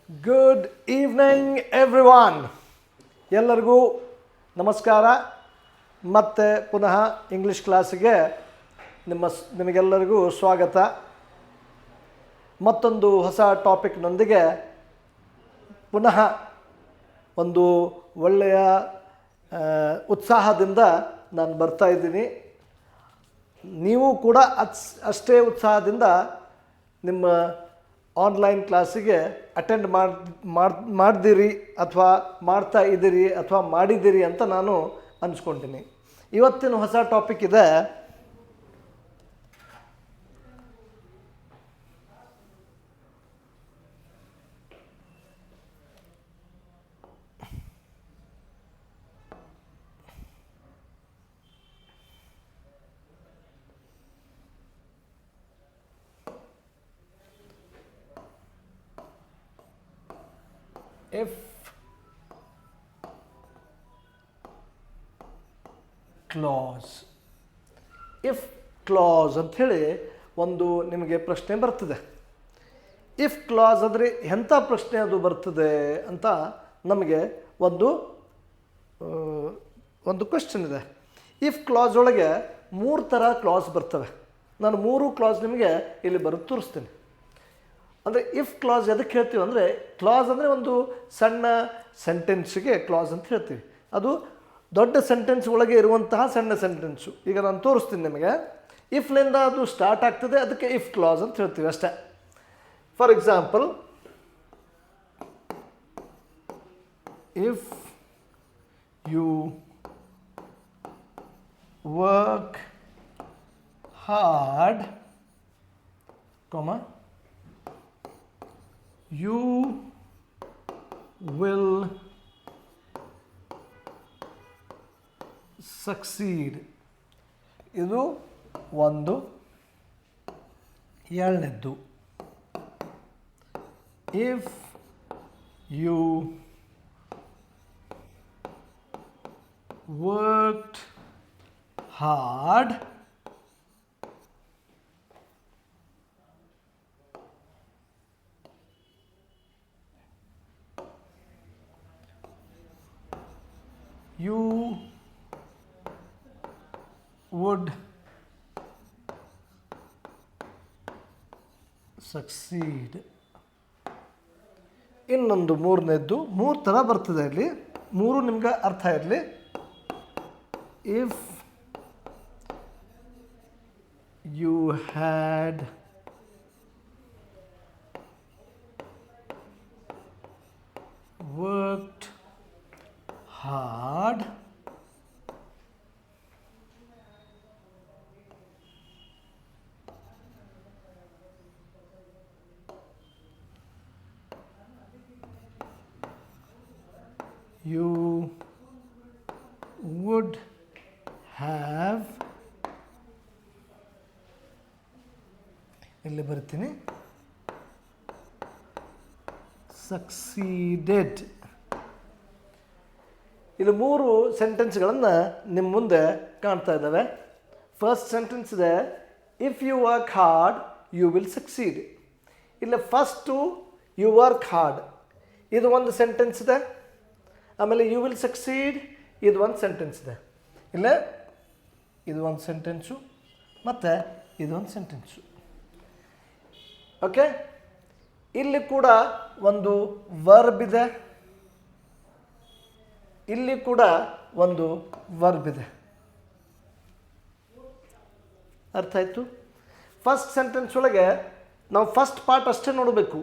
Good evening everyone. ಎಲ್ಲರಿಗೂ ನಮಸ್ಕಾರ. ಮತ್ತೆ ಪುನಃ ಇಂಗ್ಲೀಷ್ ಕ್ಲಾಸಿಗೆ ನಿಮಗೆಲ್ಲರಿಗೂ ಸ್ವಾಗತ. ಮತ್ತೊಂದು ಹೊಸ ಟಾಪಿಕ್ನೊಂದಿಗೆ ಪುನಃ ಒಂದು ಒಳ್ಳೆಯ ಉತ್ಸಾಹದಿಂದ ನಾನು ಬರ್ತಾ ಇದ್ದೀನಿ. ನೀವು ಕೂಡ ಅಷ್ಟೇ ಉತ್ಸಾಹದಿಂದ ನಿಮ್ಮ ಆನ್ಲೈನ್ ಕ್ಲಾಸಿಗೆ ಅಟೆಂಡ್ ಮಾಡ್ದಿರಿ ಅಥವಾ ಮಾಡ್ತಾ ಇದ್ದೀರಿ ಅಥವಾ ಮಾಡಿದ್ದೀರಿ ಅಂತ ನಾನು ಅನ್ಸ್ಕೊತೀನಿ. ಇವತ್ತಿನ ಹೊಸ ಟಾಪಿಕ್ ಇದೆ ಇಫ್ ಕ್ಲಾಸ್. ಇಫ್ ಕ್ಲಾಸ್ ಅಂಥೇಳಿ ಒಂದು ನಿಮಗೆ ಪ್ರಶ್ನೆ ಬರ್ತದೆ. ಇಫ್ ಕ್ಲಾಸ್ ಅಂದರೆ ಎಂಥ ಪ್ರಶ್ನೆ ಅದು ಬರ್ತದೆ ಅಂತ ನಮಗೆ ಒಂದು ಕ್ವೆಶ್ಚನ್ ಇದೆ. ಇಫ್ ಕ್ಲಾಸ್ ಒಳಗೆ 3 ಥರ ಕ್ಲಾಸ್ ಬರ್ತವೆ. ನಾನು 3 ಕ್ಲಾಸ್ ನಿಮಗೆ ಇಲ್ಲಿ ಬರೋದು ತೋರಿಸ್ತೀನಿ. ಅಂದರೆ ಇಫ್ ಕ್ಲಾಸ್ ಎದಕ್ಕೆ ಹೇಳ್ತೀವಿ ಅಂದರೆ, ಕ್ಲಾಸ್ ಅಂದರೆ ಒಂದು ಸಣ್ಣ ಸೆಂಟೆನ್ಸಿಗೆ ಕ್ಲಾಸ್ ಅಂತ ಹೇಳ್ತೀವಿ. ಅದು ದೊಡ್ಡ ಸೆಂಟೆನ್ಸ್ ಒಳಗೆ ಇರುವಂತಹ ಸಣ್ಣ ಸೆಂಟೆನ್ಸು. ಈಗ ನಾನು ತೋರಿಸ್ತೀನಿ ನಿಮಗೆ. ಇಫ್ಲಿಂದ ಅದು ಸ್ಟಾರ್ಟ್ ಆಗ್ತದೆ, ಅದಕ್ಕೆ ಇಫ್ ಕ್ಲಾಸ್ ಅಂತ ಹೇಳ್ತೀವಿ ಅಷ್ಟೇ. For example, if you work hard, you will succeed. ಇದು ಒಂದು. ಎರಡನೇದ್ದು, if you worked hard, you would succeed. ಇನ್ನೊಂದು ಮೂರನೇದ್ದು, 3 ಥರ ಬರ್ತದೆ ಇಲ್ಲಿ. 3 ನಿಮ್ಗೆ ಅರ್ಥ ಇರಲಿ. If you had worked hard, you would have, ಇಲ್ಲಿ ಬರ್ತೀನಿ, succeeded. ಇಲ್ಲಿ 3 ಸೆಂಟೆನ್ಸ್ಗಳನ್ನು ನಿಮ್ಮ ಮುಂದೆ ಕಾಣ್ತಾ ಇದ್ದಾವೆ. ಫಸ್ಟ್ ಸೆಂಟೆನ್ಸ್ ಇದೆ, if you work hard you will succeed. ಇಲ್ಲಿ ಫಸ್ಟು ಯು ವರ್ಕ್ ಹಾರ್ಡ್, ಇದು ಒಂದು ಸೆಂಟೆನ್ಸ್ ಇದೆ. ಆಮೇಲೆ ಯು ವಿಲ್ ಸಕ್ಸೀಡ್, ಇದು ಒಂದು ಸೆಂಟೆನ್ಸ್ ಇದೆ. ಇಲ್ಲೇ ಇದು ಒಂದು ಸೆಂಟೆನ್ಸು ಮತ್ತು ಇದು ಒಂದು ಸೆಂಟೆನ್ಸು. ಓಕೆ, ಇಲ್ಲಿ ಕೂಡ ಒಂದು ವರ್ಬ್ ಇದೆ, ಇಲ್ಲಿ ಕೂಡ ಒಂದು ವರ್ಬ್ ಇದೆ. ಅರ್ಥ ಆಯಿತು? ಫಸ್ಟ್ ಸೆಂಟೆನ್ಸ್ ಒಳಗೆ ನಾವು ಫಸ್ಟ್ ಪಾರ್ಟ್ ಅಷ್ಟೇ ನೋಡಬೇಕು.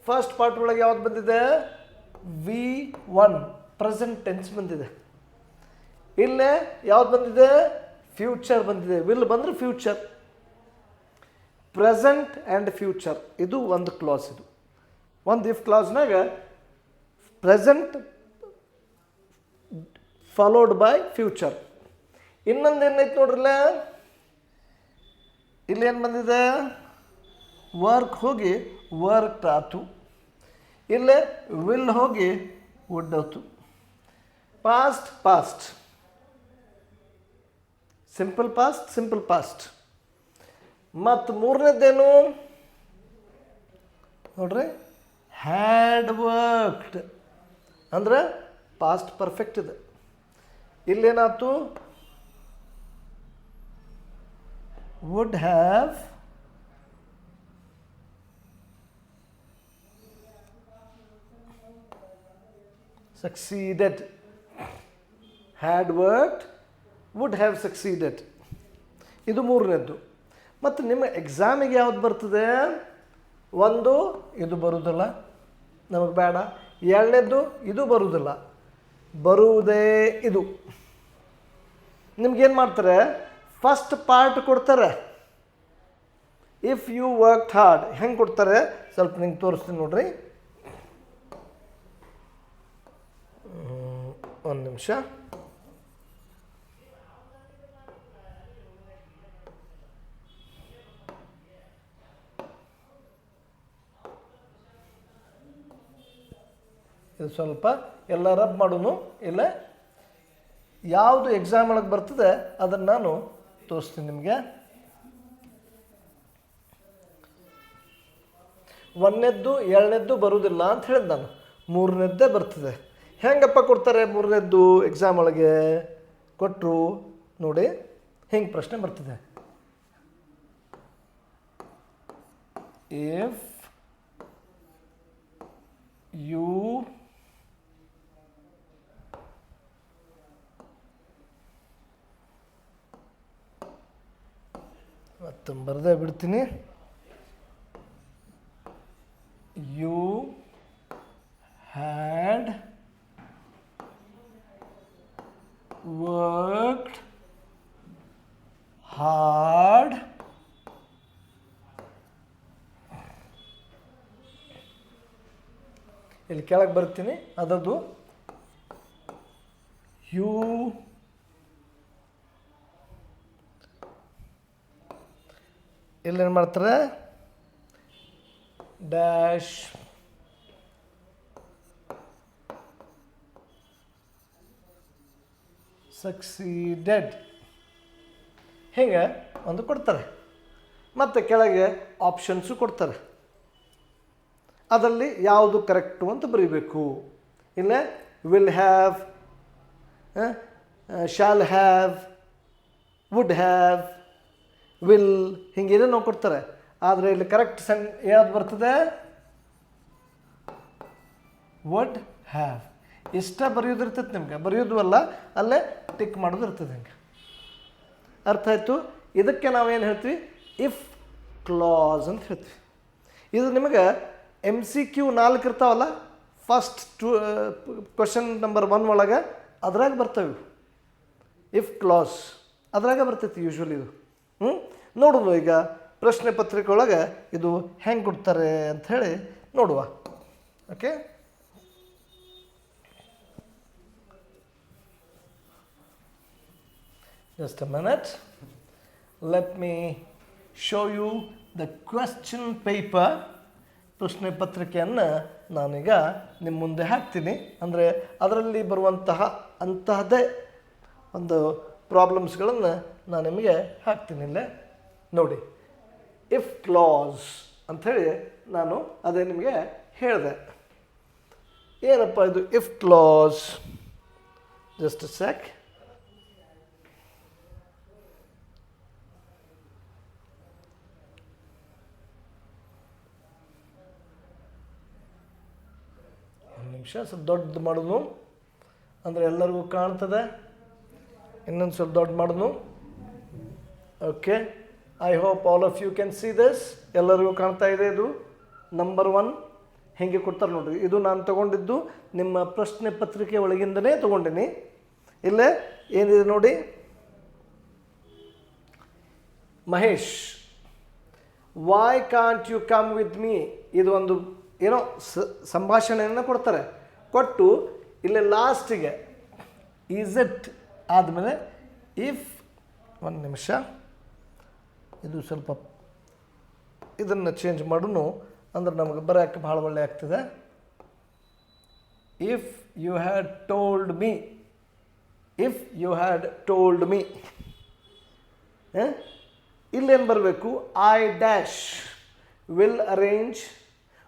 ಫಸ್ಟ್ ಪಾರ್ಟ್ ಒಳಗೆ ಯಾವ್ದು ಬಂದಿದೆ? V1 ಪ್ರೆಸೆಂಟ್ ಟೆನ್ಸ್ ಬಂದಿದೆ. ಇಲ್ಲೇ ಯಾವ್ದು ಬಂದಿದೆ? ಫ್ಯೂಚರ್ ಬಂದಿದೆ. ವಿಲ್ ಬಂದರೆ ಫ್ಯೂಚರ್. ಪ್ರೆಸೆಂಟ್ ಆ್ಯಂಡ್ ಫ್ಯೂಚರ್ ಇದು ಒಂದು ಕ್ಲಾಸ್. ಇದು ಒಂದು ಇಫ್ ಕ್ಲಾಸ್ನಾಗ ಪ್ರೆಸೆಂಟ್ ಫಾಲೋಡ್ ಬೈ ಫ್ಯೂಚರ್. ಇನ್ನೊಂದು ಏನೈತೆ ನೋಡ್ರಲ್ಲ, ಇಲ್ಲೇನು ಬಂದಿದೆ? ವರ್ಕ್ ಹೋಗಿ ವರ್ಕ್ ಆಯ್ತು. ಇಲ್ಲೇ ವಿಲ್ ಹೋಗಿ ವುಡ್ ಆಯ್ತು. Past past, simple past. ಮತ್ತು ಮೂರನೇದ್ದೇನು ನೋಡ್ರಿ, ಹ್ಯಾಡ್ ವರ್ಕ್ಡ್ ಅಂದ್ರೆ ಪಾಸ್ಟ್ ಪರ್ಫೆಕ್ಟ್ ಇದೆ. ಇಲ್ಲೇನಾಯ್ತು, would have succeeded. Had worked, would have succeeded. ಇದು ಮೂರನೇದ್ದು. ಮತ್ತು ನಿಮ್ಮ ಎಕ್ಸಾಮಿಗೆ ಯಾವ್ದು ಬರ್ತದೆ, ಒಂದು ಇದು ಬರುವುದಿಲ್ಲ, ನಮಗೆ ಬೇಡ. ಎರಡನೇದ್ದು ಇದು ಬರುವುದಿಲ್ಲ, ಬರುವುದೇ ಇದು. ನಿಮ್ಗೇನು ಮಾಡ್ತಾರೆ, ಫಸ್ಟ್ ಪಾರ್ಟ್ ಕೊಡ್ತಾರೆ, ಇಫ್ ಯು ವರ್ಕ್ಡ್ ಹಾರ್ಡ್. ಹೆಂಗೆ ಕೊಡ್ತಾರೆ ಸ್ವಲ್ಪ ನಿಂಗೆ ತೋರಿಸ್ತೀನಿ ನೋಡ್ರಿ. ಒಂದು ನಿಮಿಷ. ಇದು ಸ್ವಲ್ಪ ಎಲ್ಲ ರಬ್ ಮಾಡೋನು ಇಲ್ಲ, ಯಾವುದು ಎಕ್ಸಾಮ್ ಒಳಗೆ ಬರ್ತದೆ ಅದನ್ನು ನಾನು ತೋರಿಸ್ತೀನಿ ನಿಮಗೆ. ಒಂದನೇದ್ದು ಎರಡನೇದ್ದು ಬರುವುದಿಲ್ಲ ಅಂತ ಹೇಳಿದೆ ನಾನು, ಮೂರನೇದ್ದೇ ಬರ್ತದೆ. ಹೆಂಗಪ್ಪ ಕೊಡ್ತಾರೆ ಮೂರನೇದ್ದು ಎಕ್ಸಾಮ್ ಒಳಗೆ ಕೊಟ್ಟರು ನೋಡಿ, ಹೆಂಗೆ ಪ್ರಶ್ನೆ ಬರ್ತದೆ. ಇಫ್ ಯು ಮತ್ತು ಬರದೇ ಬಿಡ್ತೀನಿ. ಯು ಹ್ಯಾಡ್ worked hard ಇಲ್ಲಿ ಕೆಳಗೆ ಬರ್ತೀನಿ. ಅದದು ಯು ಇಲ್ಲೇನು ಮಾಡ್ತಾರೆ, ಡ್ಯಾಶ್ ಸಕ್ಸೀಡೆಡ್ ಹಿಂಗೆ ಒಂದು ಕೊಡ್ತಾರೆ. ಮತ್ತು ಕೆಳಗೆ ಆಪ್ಷನ್ಸು ಕೊಡ್ತಾರೆ, ಅದರಲ್ಲಿ ಯಾವುದು ಕರೆಕ್ಟು ಅಂತ ಬರೀಬೇಕು. ಇಲ್ಲ will have, shall have, would have, will, ಹಿಂಗೇನೇನೋ ಕೊಡ್ತಾರೆ. ಆದರೆ ಇಲ್ಲಿ ಕರೆಕ್ಟ್ ಯಾವ್ದು ಬರ್ತದೆ, ವುಡ್ ಹ್ಯಾವ್. ಇಷ್ಟ ಬರೆಯೋದಿರ್ತೈತೆ ನಿಮ್ಗೆ, ಬರೆಯೋದು ಅಲ್ಲ, ಅಲ್ಲೇ ಟಿಕ್ ಮಾಡೋದು ಇರ್ತದೆ. ಹಿಂಗೆ ಅರ್ಥ ಆಯಿತು. ಇದಕ್ಕೆ ನಾವೇನು ಹೇಳ್ತೀವಿ, ಇಫ್ ಕ್ಲಾಸ್ ಅಂತ ಹೇಳ್ತೀವಿ. ಇದು ನಿಮಗೆ MCQ 4 ಇರ್ತಾವಲ್ಲ, ಫಸ್ಟ್ ಕ್ವಶನ್ ನಂಬರ್ 1 ಒಳಗೆ ಅದ್ರಾಗ ಬರ್ತವೆ. ಇಫ್ ಕ್ಲಾಸ್ ಅದ್ರಾಗ ಬರ್ತೈತಿ ಯೂಶ್ವಲಿ ಇದು. ನೋಡೋದು ಈಗ ಪ್ರಶ್ನೆ ಪತ್ರಿಕೆ ಒಳಗೆ ಇದು ಹೆಂಗೆ ಕೊಡ್ತಾರೆ ಅಂಥೇಳಿ ನೋಡುವ. Okay, just a minute. Let me show you the question paper. ಪ್ರಶ್ನೆ ಪತ್ರಿಕೆಯನ್ನು ನಾನೀಗ ನಿಮ್ಮ ಮುಂದೆ ಹಾಕ್ತೀನಿ. ಅಂದರೆ ಅದರಲ್ಲಿ ಬರುವಂತಹ ಅಂತಹದ್ದೇ ಒಂದು ಪ್ರಾಬ್ಲಮ್ಸ್ಗಳನ್ನು ನಾನು ನಿಮಗೆ ಹಾಕ್ತೀನಿ. ಇಲ್ಲೇ ನೋಡಿ, ಇಫ್ ಕ್ಲಾಸ್ ಅಂಥೇಳಿ ನಾನು ಅದೇ ನಿಮಗೆ ಹೇಳಿದೆ. ಏನಪ್ಪ ಇದು if clause? Just a sec. ನಿಮಿಷ ಸ್ವಲ್ಪ ದೊಡ್ಡದು ಮಾಡೋದು ಅಂದರೆ ಎಲ್ಲರಿಗೂ ಕಾಣ್ತದೆ. ಇನ್ನೊಂದು ಸ್ವಲ್ಪ ದೊಡ್ಡ ಮಾಡೋದು. Okay, I hope all of you can see this. ಎಲ್ಲರಿಗೂ ಕಾಣ್ತಾ ಇದೆ. ಇದು ನಂಬರ್ 1 ಹೇಗೆ ಕೊಡ್ತಾರೆ ನೋಡಿರಿ. ಇದು ನಾನು ತೊಗೊಂಡಿದ್ದು ನಿಮ್ಮ ಪ್ರಶ್ನೆ ಪತ್ರಿಕೆ ಒಳಗಿಂದನೇ ತೊಗೊಂಡಿನಿ. ಇಲ್ಲೇ ಏನಿದೆ ನೋಡಿ, Mahesh why can't you come with me. ಇದು ಒಂದು ಏನೋ ಸಂಭಾಷಣೆಯನ್ನು ಕೊಡ್ತಾರೆ. ಕೊಟ್ಟು ಇಲ್ಲೇ ಲಾಸ್ಟಿಗೆ ಈಸ್ ಇಟ್ ಆದಮೇಲೆ ಇಫ್, ಒಂದು ನಿಮಿಷ ಇದು ಸ್ವಲ್ಪ ಇದನ್ನು ಚೇಂಜ್ ಮಾಡೋನು ಅಂದ್ರೆ ನಮಗೆ ಬರೋಕ್ಕೆ ಭಾಳ ಒಳ್ಳೆ ಆಗ್ತದೆ. If you had told me, if you had told me, ಇಲ್ಲೇನು ಬರಬೇಕು, I dash will arrange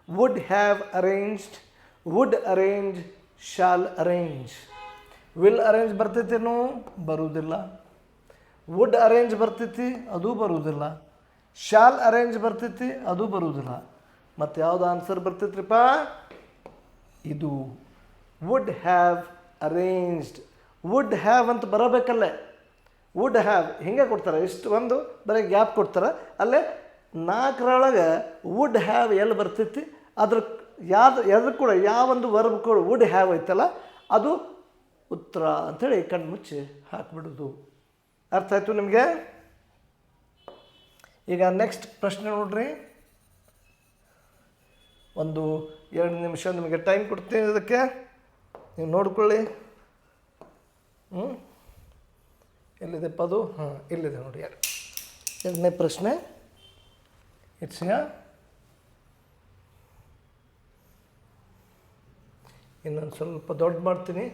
would have arranged, would arrange, shall arrange. Will arrange ಬರ್ತೈತೇನೋ, ಬರುವುದಿಲ್ಲ. ವುಡ್ ಅರೇಂಜ್ ಬರ್ತೈತಿ, ಅದು ಬರುವುದಿಲ್ಲ. ಶಾಲ್ ಅರೇಂಜ್ ಬರ್ತೈತಿ, ಅದು ಬರುವುದಿಲ್ಲ. ಮತ್ತು ಯಾವುದು ಆನ್ಸರ್ ಬರ್ತೈತ್ರಿಪ್ಪ? ಇದು wood have arranged. Would have ಅಂತ ಬರಬೇಕಲ್ಲೇ. ವುಡ್ ಹ್ಯಾವ್ ಹಿಂಗೆ ಕೊಡ್ತಾರೆ, ಇಷ್ಟು ಒಂದು ಬರೀ ಗ್ಯಾಪ್ ಕೊಡ್ತಾರೆ. ಅಲ್ಲೇ 4ರೊಳಗೆ ವುಡ್ ಹ್ಯಾವ್ ಎಲ್ಲಿ ಬರ್ತೈತಿ, ಅದ್ರ ಎದ್ರ ಕೂಡ ಯಾವೊಂದು ವರ್ಬ್ ಕೂಡ ವುಡ್ ಹ್ಯಾವ್ ಐತಲ್ಲ ಅದು ಉತ್ತರ ಅಂಥೇಳಿ ಕಣ್ಮುಚ್ಚಿ ಹಾಕ್ಬಿಡೋದು. ಅರ್ಥ ಆಯಿತು ನಿಮಗೆ? ಈಗ ನೆಕ್ಸ್ಟ್ ಪ್ರಶ್ನೆ ನೋಡ್ರಿ. ಒಂದು 2 ನಿಮಿಷ ನಿಮಗೆ ಟೈಮ್ ಕೊಡ್ತೀನಿ, ಇದಕ್ಕೆ ನೀವು ನೋಡ್ಕೊಳ್ಳಿ. ಎಲ್ಲಿದೆಪ್ಪ ಅದು? ಇಲ್ಲಿದೆ ನೋಡಿ. 2ನೇ ಪ್ರಶ್ನೆ. ಇಟ್ಸ್ ಇನ್ನೊಂದು ಸ್ವಲ್ಪ ದೊಡ್ಡ ಮಾಡ್ತೀನಿ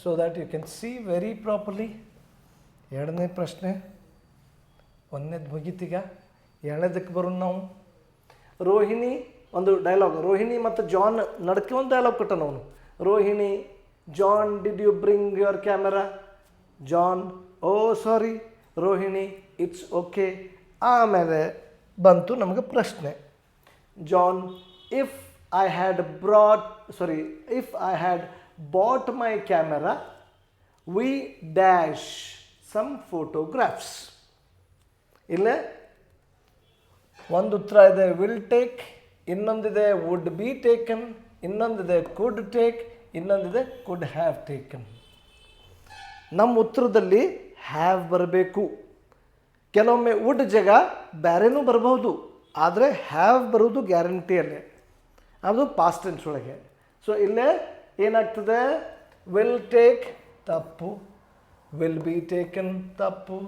so that you can see very properly. 2ನೇ ಪ್ರಶ್ನೆ. 1ನೇದು ಮುಗೀತೀಗ, 2ನೇದಕ್ಕೆ ಬರೋಣ ನಾವು. ರೋಹಿಣಿ, ಒಂದು ಡೈಲಾಗ್, ರೋಹಿಣಿ ಮತ್ತು ಜಾನ್ ನಡಕ್ಕೆ ಒಂದು ಡೈಲಾಗ್ ಕೊಟ್ಟಾನ ಅವನು. Rohini, John did you bring your camera? John, oh sorry. Rohini, it's okay. ಆಮೇಲೆ ಬಂತು ನಮಗೆ ಪ್ರಶ್ನೆ. John, if I had bought my camera we dash some photographs. ಇಲ್ಲೇ ಒಂದು ಉತ್ತರ ಇದೆ ವಿಲ್ ಟೇಕ್, ಇನ್ನೊಂದಿದೆ ವುಡ್ ಬಿ ಟೇಕನ್, ಇನ್ನೊಂದಿದೆ ಕುಡ್ ಟೇಕ್, ಇನ್ನೊಂದಿದೆ ಕುಡ್ ಹ್ಯಾವ್ ಟೇಕನ್. ನಮ್ಮ ಉತ್ತರದಲ್ಲಿ ಹ್ಯಾವ್ ಬರಬೇಕು. ಕೆಲವೊಮ್ಮೆ ವುಡ್ ಜಾಗ ಬೇರೆನೂ ಬರಬಹುದು, ಆದರೆ ಹ್ಯಾವ್ ಬರೋದು ಗ್ಯಾರಂಟಿಯಲ್ಲೇ, ಅದು ಪಾಸ್ಟ್ ಟೆನ್ಸ್ ಒಳಗೆ. ಸೊ ಇಲ್ಲೇ ಏನಾಗ್ತದೆ? ವಿಲ್ ಟೇಕ್ ತಪ್ಪು, ವಿಲ್ ಬಿ ಟೇಕನ್ ತಪ್ಪು,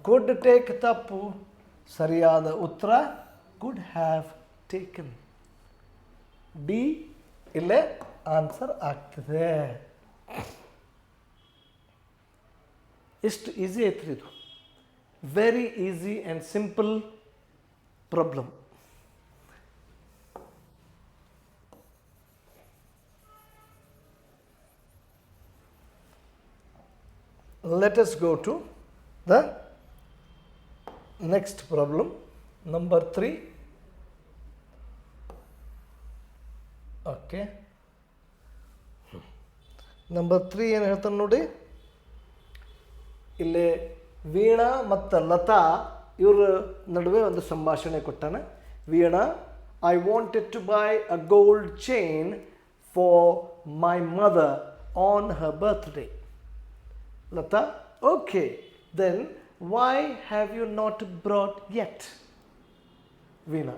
ಕುಡ್ ಟೇಕ್ ತಪ್ಪು. ಸರಿಯಾದ ಉತ್ತರ ಕುಡ್ ಹ್ಯಾವ್ ಟೇಕನ್. ಡಿ ಇಲ್ಲೇ ಆನ್ಸರ್ ಆಗ್ತದೆ. ಎಷ್ಟು ಈಸಿ ಐತ್ರಿ ಇದು. Very easy and simple problem. Let us go to the next problem, number 3. Okay. Number 3 ಏನು ಹೇಳ್ತಾನೆ ನೋಡಿ. ಇಲ್ಲಿ ವೀಣಾ ಮತ್ತು ಲತಾ ಇವ್ರ ನಡುವೆ ಒಂದು ಸಂಭಾಷಣೆ ಕೊಟ್ಟಾನೆ. Veena, I wanted to buy a gold chain for my mother on her birthday. Lata, okay, then why have you not brought yet? Veena,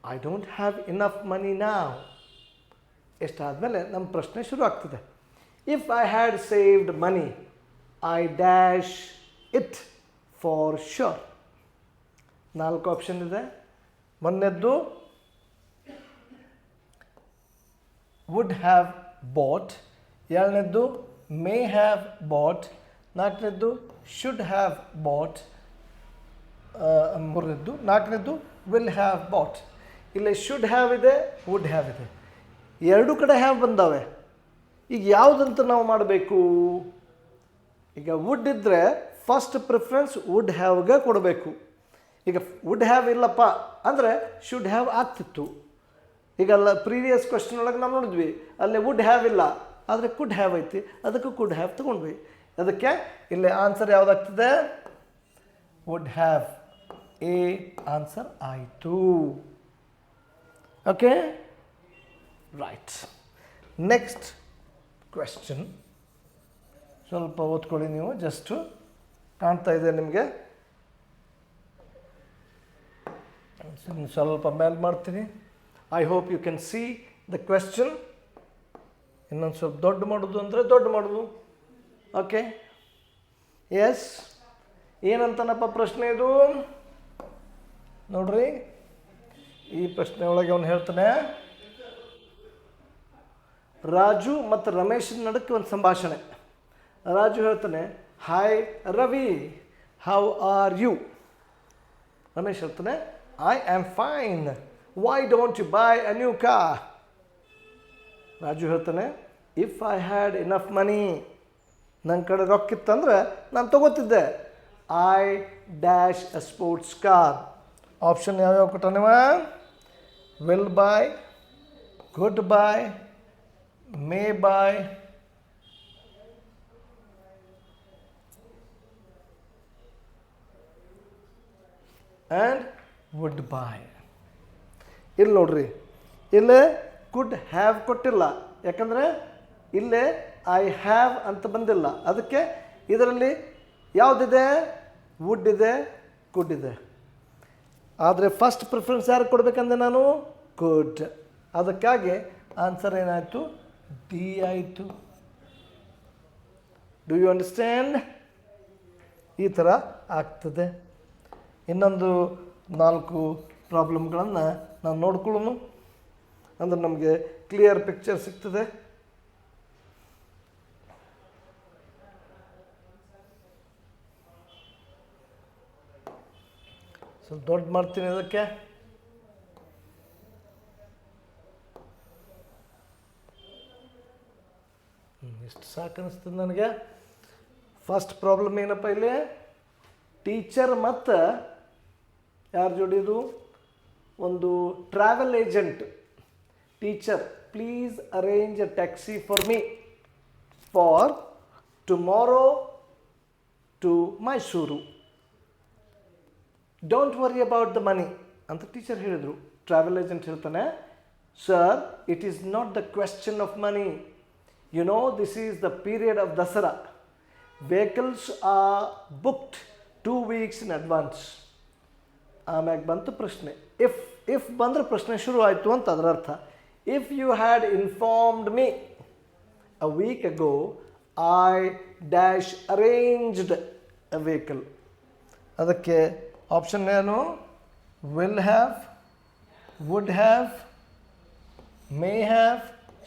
I don't have enough money now. ಎಷ್ಟಾದಮೇಲೆ ನಮ್ಮ ಪ್ರಶ್ನೆ ಶುರು ಆಗ್ತದೆ. If I had saved money, I dash it for sure. 4 option ಇದೆ. ಮೊನ್ನೆದ್ದು would have bought, 2ನೇದ್ದು may have bought, 4ನೇದ್ದು should have bought, 4ನೇದ್ದು will have bought. ಇಲ್ಲಿ should have ಇದೆ, would have ಇದೆ, 2 ಕಡೆ have ಬಂದಾವೆ. ಈಗ ಯಾವುದಂತ ನಾವು ಮಾಡಬೇಕು? ಈಗ ವುಡ್ ಇದ್ದರೆ ಫಸ್ಟ್ ಪ್ರಿಫರೆನ್ಸ್ ವುಡ್ ಹ್ಯಾವ್ಗೆ ಕೊಡಬೇಕು. ಈಗ ವುಡ್ ಹ್ಯಾವ್ ಇಲ್ಲಪ್ಪ ಅಂದರೆ ಶುಡ್ ಹ್ಯಾವ್ ಆಗ್ತಿತ್ತು. ಈಗ ಪ್ರೀವಿಯಸ್ ಕ್ವೆಶ್ಚನ್ ಒಳಗೆ ನಾವು ನೋಡಿದ್ವಿ, ಅಲ್ಲಿ ವುಡ್ ಹ್ಯಾವ್ ಇಲ್ಲ, ಆದರೆ ಕುಡ್ ಹ್ಯಾವ್ ಐತಿ, ಅದಕ್ಕೂ ಕುಡ್ ಹ್ಯಾವ್ ತೊಗೊಂಡ್ವಿ. ಅದಕ್ಕೆ ಇಲ್ಲಿ ಆನ್ಸರ್ ಯಾವುದಾಗ್ತದೆ? Would have. ಎ ಆನ್ಸರ್ ಆಯಿತು. Okay, right. ನೆಕ್ಸ್ಟ್ ಕ್ವೆಶ್ಚನ್ ಸ್ವಲ್ಪ ಓದ್ಕೊಳ್ಳಿ ನೀವು, ಜಸ್ಟು ಕಾಣ್ತಾ ಇದೆ ನಿಮಗೆ. ಸ್ವಲ್ಪ ಮೇಲ್ ಮಾಡ್ತೀನಿ. I hope you can see the question. ಇನ್ನೊಂದು ಸ್ವಲ್ಪ ದೊಡ್ಡ ಮಾಡೋದು ಅಂದರೆ ದೊಡ್ಡ ಮಾಡೋದು. Okay, S. ಏನಂತನಪ್ಪ ಪ್ರಶ್ನೆ ಇದು ನೋಡ್ರಿ. ಈ ಪ್ರಶ್ನೆ ಒಳಗೆ ಅವನು ಹೇಳ್ತಾನೆ, ರಾಜು ಮತ್ತು ರಮೇಶನ ನಡುಕ್ಕೆ ಒಂದು ಸಂಭಾಷಣೆ. ರಾಜು ಹೇಳ್ತಾನೆ, hi Ravi, how are you? Ramesh ಹೇಳ್ತಾನೆ, I am fine, why don't you buy a new car? Raju ಹೇಳ್ತಾನೆ, if I had enough money, ನನ್ನ ಕಡೆ ರೊಕ್ಕ ಇತ್ತಂದ್ರೆ ನಾನು ತೊಗೋತಿದ್ದೆ. I dash a sports car. Option ಯಾವ್ಯಾವ ಕೊಟ್ಟಾನಿವ? Will buy, could buy, may buy, and would buy. ಇಲ್ಲಿ ನೋಡ್ರಿ, ಇಲ್ಲೇ ಕುಡ್ ಹ್ಯಾವ್ ಕೊಟ್ಟಿಲ್ಲ, ಯಾಕಂದರೆ ಇಲ್ಲೇ ಐ ಹ್ಯಾವ್ ಅಂತ ಬಂದಿಲ್ಲ. ಅದಕ್ಕೆ ಇದರಲ್ಲಿ ಯಾವುದಿದೆ? ವುಡ್ ಇದೆ, ಕುಡ್ ಇದೆ. ಆದರೆ ಫಸ್ಟ್ ಪ್ರಿಫರೆನ್ಸ್ ಯಾರು ಕೊಡಬೇಕಂದ್ರೆ ನಾನು ಕುಡ್. ಅದಕ್ಕಾಗಿ ಆನ್ಸರ್ ಏನಾಯಿತು? ಡಿ ಆಯಿತು. Do you understand? ಈ ಥರ ಆಗ್ತದೆ. ಇನ್ನೊಂದು 4 ಪ್ರಾಬ್ಲಮ್ಗಳನ್ನು ನಾವು ನೋಡ್ಕೊಳ್ಳೋಣ, ಅಂದ್ರೆ ನಮಗೆ ಕ್ಲಿಯರ್ ಪಿಕ್ಚರ್ ಸಿಗ್ತದೆ. ಸ್ವಲ್ಪ ದೊಡ್ಡ ಮಾಡ್ತೀನಿ ಅದಕ್ಕೆ. ಇಷ್ಟು ಸಾಕು ಅನಿಸ್ತದೆ ನನಗೆ. ಫಸ್ಟ್ ಪ್ರಾಬ್ಲಮ್ ಏನಪ್ಪ ಇಲ್ಲಿ? ಟೀಚರ್ ಮತ್ತು ಯಾರ ಜೋಡಿದು? ಒಂದು travel agent. Teacher, please arrange a taxi for me for tomorrow to Mysuru. Don't worry about the money ಅಂತ ಟೀಚರ್ ಹೇಳಿದರು. ಟ್ರಾವೆಲ್ ಏಜೆಂಟ್ ಹೇಳ್ತಾನೆ, sir, it is not the question of money. You know, this is the period of Dasara. Vehicles are booked 2 weeks in advance. ಆಮ್ಯಾಗ ಬಂತು ಪ್ರಶ್ನೆ. If ಬಂದರೆ ಪ್ರಶ್ನೆ ಶುರು ಆಯಿತು ಅಂತ ಅದರ ಅರ್ಥ. If you had informed me a week ago, I dash arranged a vehicle. ಅದಕ್ಕೆ ಆಪ್ಷನ್ ಏನು? Will have, would have, may have,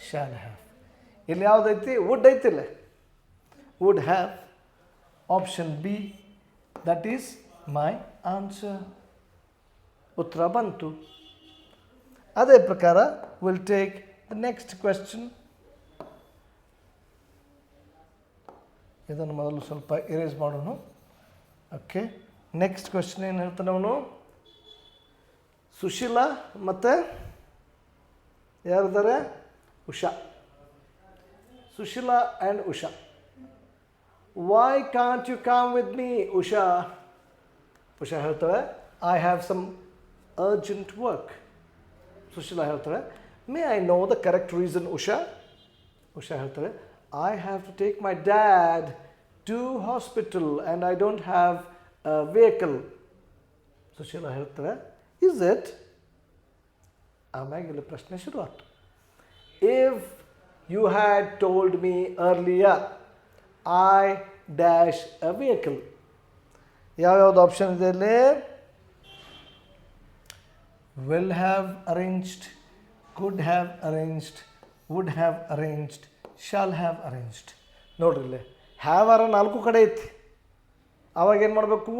shall have. ಇಲ್ಲಿ ಯಾವುದೈತಿ? ವುಡ್ ಐತಿಲ್ಲ, would have. Option B, that is my answer. ಉತ್ತರ ಬಂತು. ಅದೇ ಪ್ರಕಾರ will take the next question. ಇದನ್ನು ಮೊದಲು ಸ್ವಲ್ಪ ಇರೇಸ್ ಮಾಡೋಣ. ಓಕೆ, ನೆಕ್ಸ್ಟ್ ಕ್ವೆಶ್ಚನ್ ಏನು ಹೇಳ್ತಾನೆ ಅವನು? ಸುಶೀಲಾ ಮತ್ತು ಯಾರಿದ್ದಾರೆ? Usha. Sushila and Usha. Why can't you come with me Usha? Usha ಹೇಳ್ತಾಳೆ, I have some urgent work. Sushila ಹೇಳ್ತಾಳೆ, may I know the correct reason Usha? Usha ಹೇಳ್ತಾಳೆ, I have to take my dad to hospital and I don't have a vehicle. Sushila ಹೇಳ್ತಾರೆ, is it? ಆಮ್ಯಾಗ ಇಲ್ಲಿ ಪ್ರಶ್ನೆ ಶುರು ಆಯ್ತು. If you had told me earlier, I dash a vehicle. ಯಾವ್ಯಾವ್ದು option ಇದೆ ಇಲ್ಲಿ? Will have arranged, could have arranged, wood have arranged, shall have arranged. ನೋಡ್ರಿ ಇಲ್ಲಿ ಹ್ಯಾವ್ ಆರ 4 ಕಡೆ ಐತಿ. ಆವಾಗ ಏನು ಮಾಡಬೇಕು?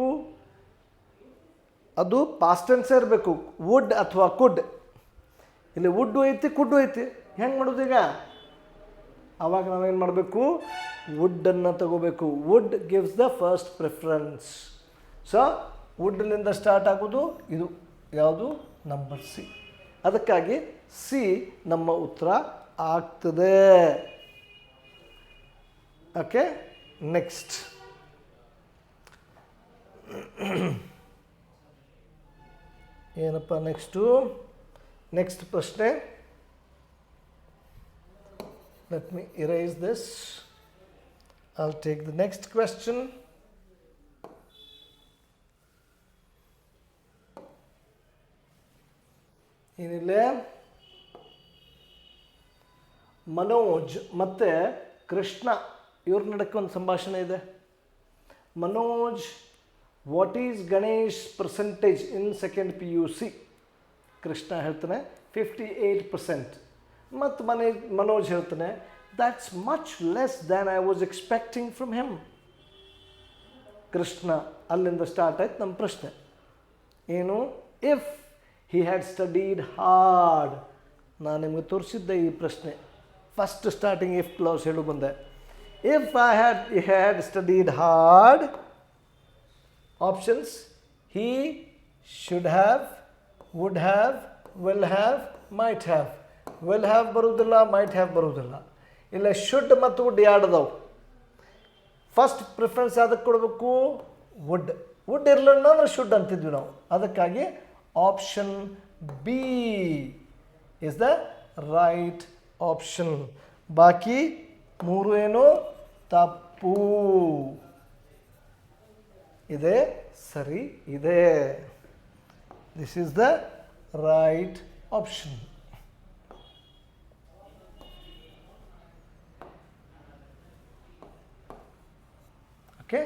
ಅದು ಪಾಸ್ಟ್ ಟೆನ್ಸೇ ಇರಬೇಕು, ವುಡ್ ಅಥವಾ ಕುಡ್. ಇಲ್ಲಿ ವುಡ್ಡು ಐತಿ, ಕುಡ್ಡು ಐತಿ. ಹೆಂಗೆ ಮಾಡೋದು ಈಗ? ಆವಾಗ ನಾವೇನು ಮಾಡಬೇಕು? ವುಡ್ಡನ್ನು ತಗೋಬೇಕು. Would gives the first preference. So ವುಡ್ನಿಂದ ಸ್ಟಾರ್ಟ್ ಆಗೋದು ಇದು ಯಾವುದು? Number C. ಅದಕ್ಕಾಗಿ ಸಿ ನಮ್ಮ ಉತ್ತರ ಆಗ್ತದೆ. Okay, next. ಏನಪ್ಪ ನೆಕ್ಸ್ಟ್ ಪ್ರಶ್ನೆ? Let me erase this. I'll take the next question. ಏನಿಲ್ಲ, ಮನೋಜ್ ಮತ್ತು ಕೃಷ್ಣ ಇವ್ರ ನಡಕ್ಕೆ ಒಂದು ಸಂಭಾಷಣೆ ಇದೆ. Manoj, what is Ganesh percentage in second PUC? Krishna ಹೇಳ್ತಾನೆ 58%. ಮತ್ತು ಮನೋಜ್ ಹೇಳ್ತಾನೆ, that's much less than I was expecting from him. Krishna ಅಲ್ಲಿಂದ ಸ್ಟಾರ್ಟ್ ಆಯ್ತು ನಮ್ಮ ಪ್ರಶ್ನೆ. ಏನು? If he had studied hard. ನಾನು ನಿಮಗೆ ತೋರಿಸಿದ್ದೆ ಈ ಪ್ರಶ್ನೆ ಫಸ್ಟ್ ಸ್ಟಾರ್ಟಿಂಗ್ ಇಫ್ ಕ್ಲಾಸ್ ಹೇಳು ಬಂದೆ. If he had studied hard, options he, should have, would have, will have, might have. will have ಬರುವುದಿಲ್ಲ, might have ಬರುವುದಿಲ್ಲ. ಇಲ್ಲ ಶುಡ್ ಮತ್ತು ವುಡ್ ಯಾರ್ಡದವು. ಫಸ್ಟ್ ಪ್ರಿಫರೆನ್ಸ್ ಯಾವುದಕ್ಕೆ ಕೊಡಬೇಕು? ವುಡ್ ಇರಲಿಲ್ಲ ಅಂದ್ರೆ ಶುಡ್ ಅಂತಿದ್ವಿ ನಾವು. ಅದಕ್ಕಾಗಿ option B is the right option. ಬಾಕಿ ಮೂರು ಏನು ತಪ್ಪು ಇದೆ, ಸರಿ ಇದೆ. This is the right option. Okay,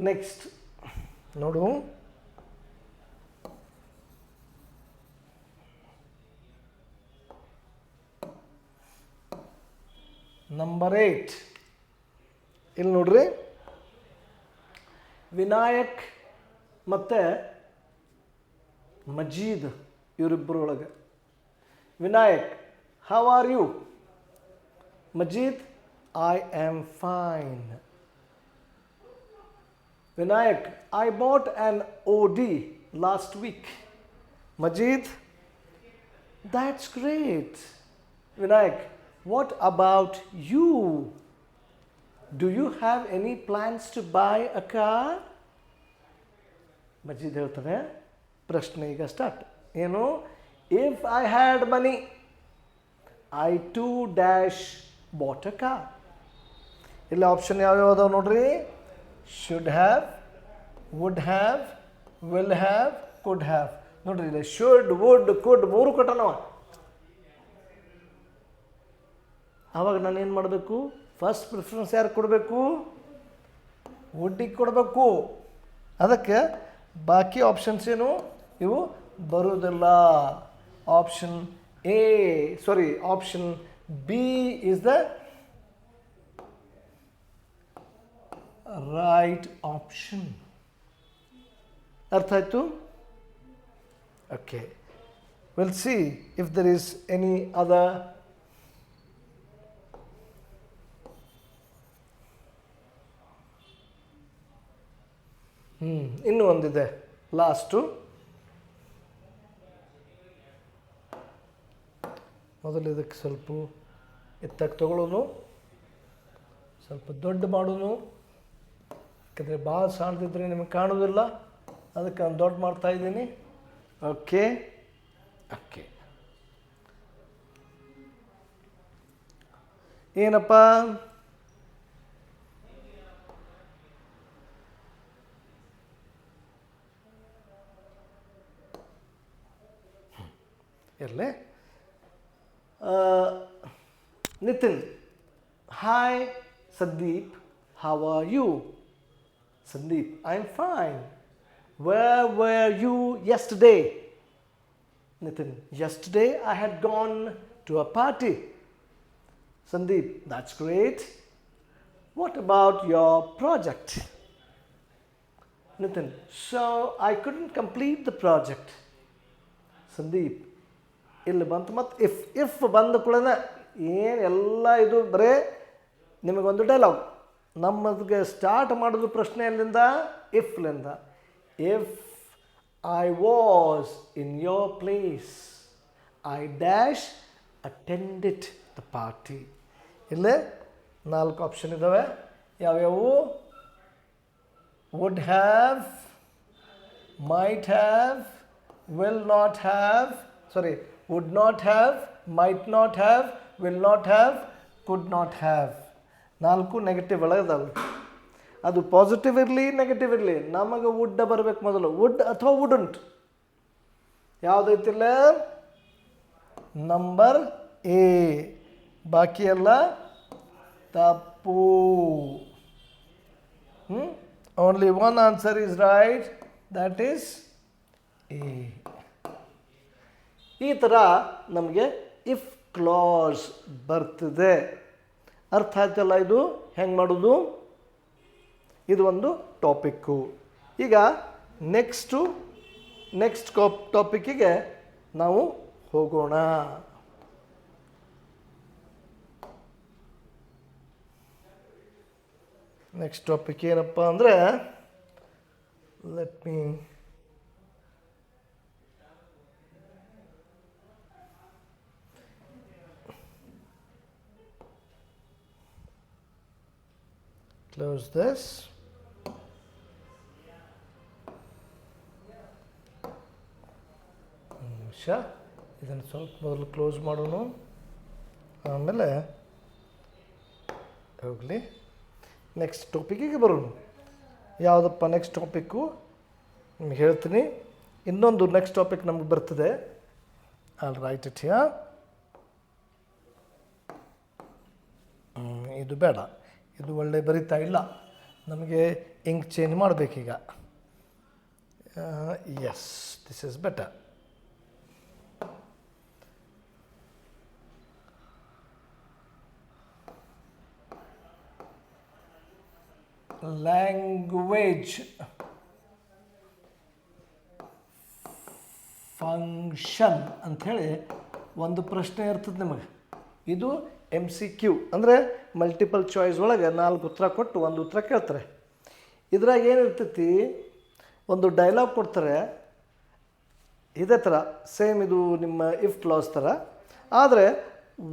next ನೋಡು. ನಂಬರ್ 8 ಇಲ್ಲಿ ನೋಡ್ರಿ, ವಿನಾಯಕ್ ಮತ್ತು ಮಜೀದ್ ಇವರಿಬ್ಬರೊಳಗೆ. Vinayak, how are you? Majeed, I am fine. Vinayak, I bought an OD last week. Majid, that's great. Vinayak, what about you? Do you have any plans to buy a car? Majid ಹೇಳ್ತಾನೆ, ಪ್ರಶ್ನೆ ಈಗ start. ಏನು? If I had money, I too dash bought a car. ಇಲ್ಲಿ option ಯಾವ್ಯಾವ ಅದಾವ ನೋಡ್ರಿ. should have, would have, will have, could have. ನೋಡ್ರಿ ಇಲ್ಲಿ should, would, could ಮೂರು ಕೊಟ್ಟನವ. ಆವಾಗ ನಾನು ಏನು ಮಾಡಬೇಕು? ಫಸ್ಟ್ ಪ್ರಿಫರೆನ್ಸ್ ಯಾರು ಕೊಡಬೇಕು? ವುಡ್ಡಿಗೆ ಕೊಡಬೇಕು. ಅದಕ್ಕೆ ಬಾಕಿ ಆಪ್ಷನ್ಸ್ ಏನು ಇವು ಬರುವುದಿಲ್ಲ. Option A, sorry option B is the right option. ಅರ್ಥ ಆಯ್ತು? Okay, we'll see if there is any other. ಇನ್ನೂ ಒಂದಿದೆ ಲಾಸ್ಟು. ಮೊದಲು ಇದಕ್ಕೆ ಸ್ವಲ್ಪ ಎತ್ತಕ್ಕೆ ತಗೊಳ್ಳೋನು, ಸ್ವಲ್ಪ ದೊಡ್ಡ ಮಾಡೋನು. ಯಾಕಂದರೆ ಭಾಳ ಸಣ್ಣದಿದ್ರೆ ನಿಮಗೆ ಕಾಣೋದಿಲ್ಲ, ಅದಕ್ಕೆ ನಾನು ದೊಡ್ಡ ಮಾಡ್ತಾ ಇದ್ದೀನಿ. ಓಕೆ ಓಕೆ, ಏನಪ್ಪ ಇರಲಿ. Nitin, hi Sandeep, how are you? Sandeep, I'm fine. Where were you yesterday? Nitin, yesterday I had gone to a party. Sandeep, that's great. What about your project? Nitin, so I couldn't complete the project. Sandeep, ಇಲ್ಲಿ ಬಂತು ಮತ್ತು if ಬಂದ ಕೂಡಲೇ ಏನು ಎಲ್ಲ ಇದು ಬರೇ ನಿಮಗೊಂದು ಡೈಲಾಗ್. ನಮ್ಮದಿಗೆ ಸ್ಟಾರ್ಟ್ ಮಾಡೋದು ಪ್ರಶ್ನೆ ಎಲ್ಲಿಂದ? ಇಫ್ಲಿಂದ. If I was in your place I dash attended the party. ಇಲ್ಲೇ 4 ಆಪ್ಷನ್ ಇದ್ದಾವೆ. ಯಾವ್ಯಾವು? Would have, might have, will not have, sorry would not have, might not have, will not have, could not have. 4 negative ಒಳಗದಾವೆ. ಅದು positive ಇರಲಿ negative ಇರಲಿ, ನಮಗೆ ವುಡ್ಡ ಬರಬೇಕು ಮೊದಲು. ವುಡ್ ಅಥವಾ ವುಡಂಟ್ ಯಾವುದೈತಿಲ್ಲ? Number A. ಬಾಕಿ ಎಲ್ಲ ತಪ್ಪು. Only one answer is right, that is A. ಈ ಥರ ನಮಗೆ ಇಫ್ ಕ್ಲಾಸ್ ಬರ್ತದೆ. ಅರ್ಥ ಆಯ್ತಲ್ಲ? ಇದು ಹೆಂಗೆ ಮಾಡೋದು? ಇದು ಒಂದು ಟಾಪಿಕ್ಕು. ಈಗ ನೆಕ್ಸ್ಟು ನೆಕ್ಸ್ಟ್ ಟಾಪಿಕ್ಕಿಗೆ ನಾವು ಹೋಗೋಣ. ನೆಕ್ಸ್ಟ್ ಟಾಪಿಕ್ ಏನಪ್ಪ ಅಂದರೆ, ಲೆಟ್ ಮೀ close this. ಇದನ್ನು ಸ್ವಲ್ಪ ಮೊದಲು ಕ್ಲೋಸ್ ಮಾಡೋಣ, ಆಮೇಲೆ ಹೋಗಲಿ ನೆಕ್ಸ್ಟ್ ಟಾಪಿಕ್ಕಿಗೆ ಬರೋಣ. ಯಾವುದಪ್ಪ ನೆಕ್ಸ್ಟ್ ಟಾಪಿಕ್ಕು ನಿಮ್ಗೆ ಹೇಳ್ತೀನಿ. ಇನ್ನೊಂದು ನೆಕ್ಸ್ಟ್ ಟಾಪಿಕ್ ನಮ್ಗೆ ಬರ್ತದೆ. I'll write it here. ಇದು ಬೇಡ, ಇದು ಒಳ್ಳೆ ಬರಿತಾ ಇಲ್ಲ, ನಮಗೆ ಇಂಕ್ ಚೇಂಜ್ ಮಾಡಬೇಕೀಗ. Yes, this is better. Language function ಅಂಥೇಳಿ ಒಂದು ಪ್ರಶ್ನೆ ಇರ್ತದೆ ನಿಮಗೆ. ಇದು MCQ ಅಂದರೆ ಮಲ್ಟಿಪಲ್ ಚಾಯ್ಸ್ ಒಳಗೆ 4 ಉತ್ತರ ಕೊಟ್ಟು ಒಂದು ಉತ್ತರ ಕೇಳ್ತಾರೆ. ಇದ್ರಾಗ ಏನಿರ್ತೈತಿ, ಒಂದು ಡೈಲಾಗ್ ಕೊಡ್ತಾರೆ, ಇದೇ ಥರ ಸೇಮ್ ಇದು ನಿಮ್ಮ ಇಫ್ ಕ್ಲಾಸ್ ಥರ, ಆದರೆ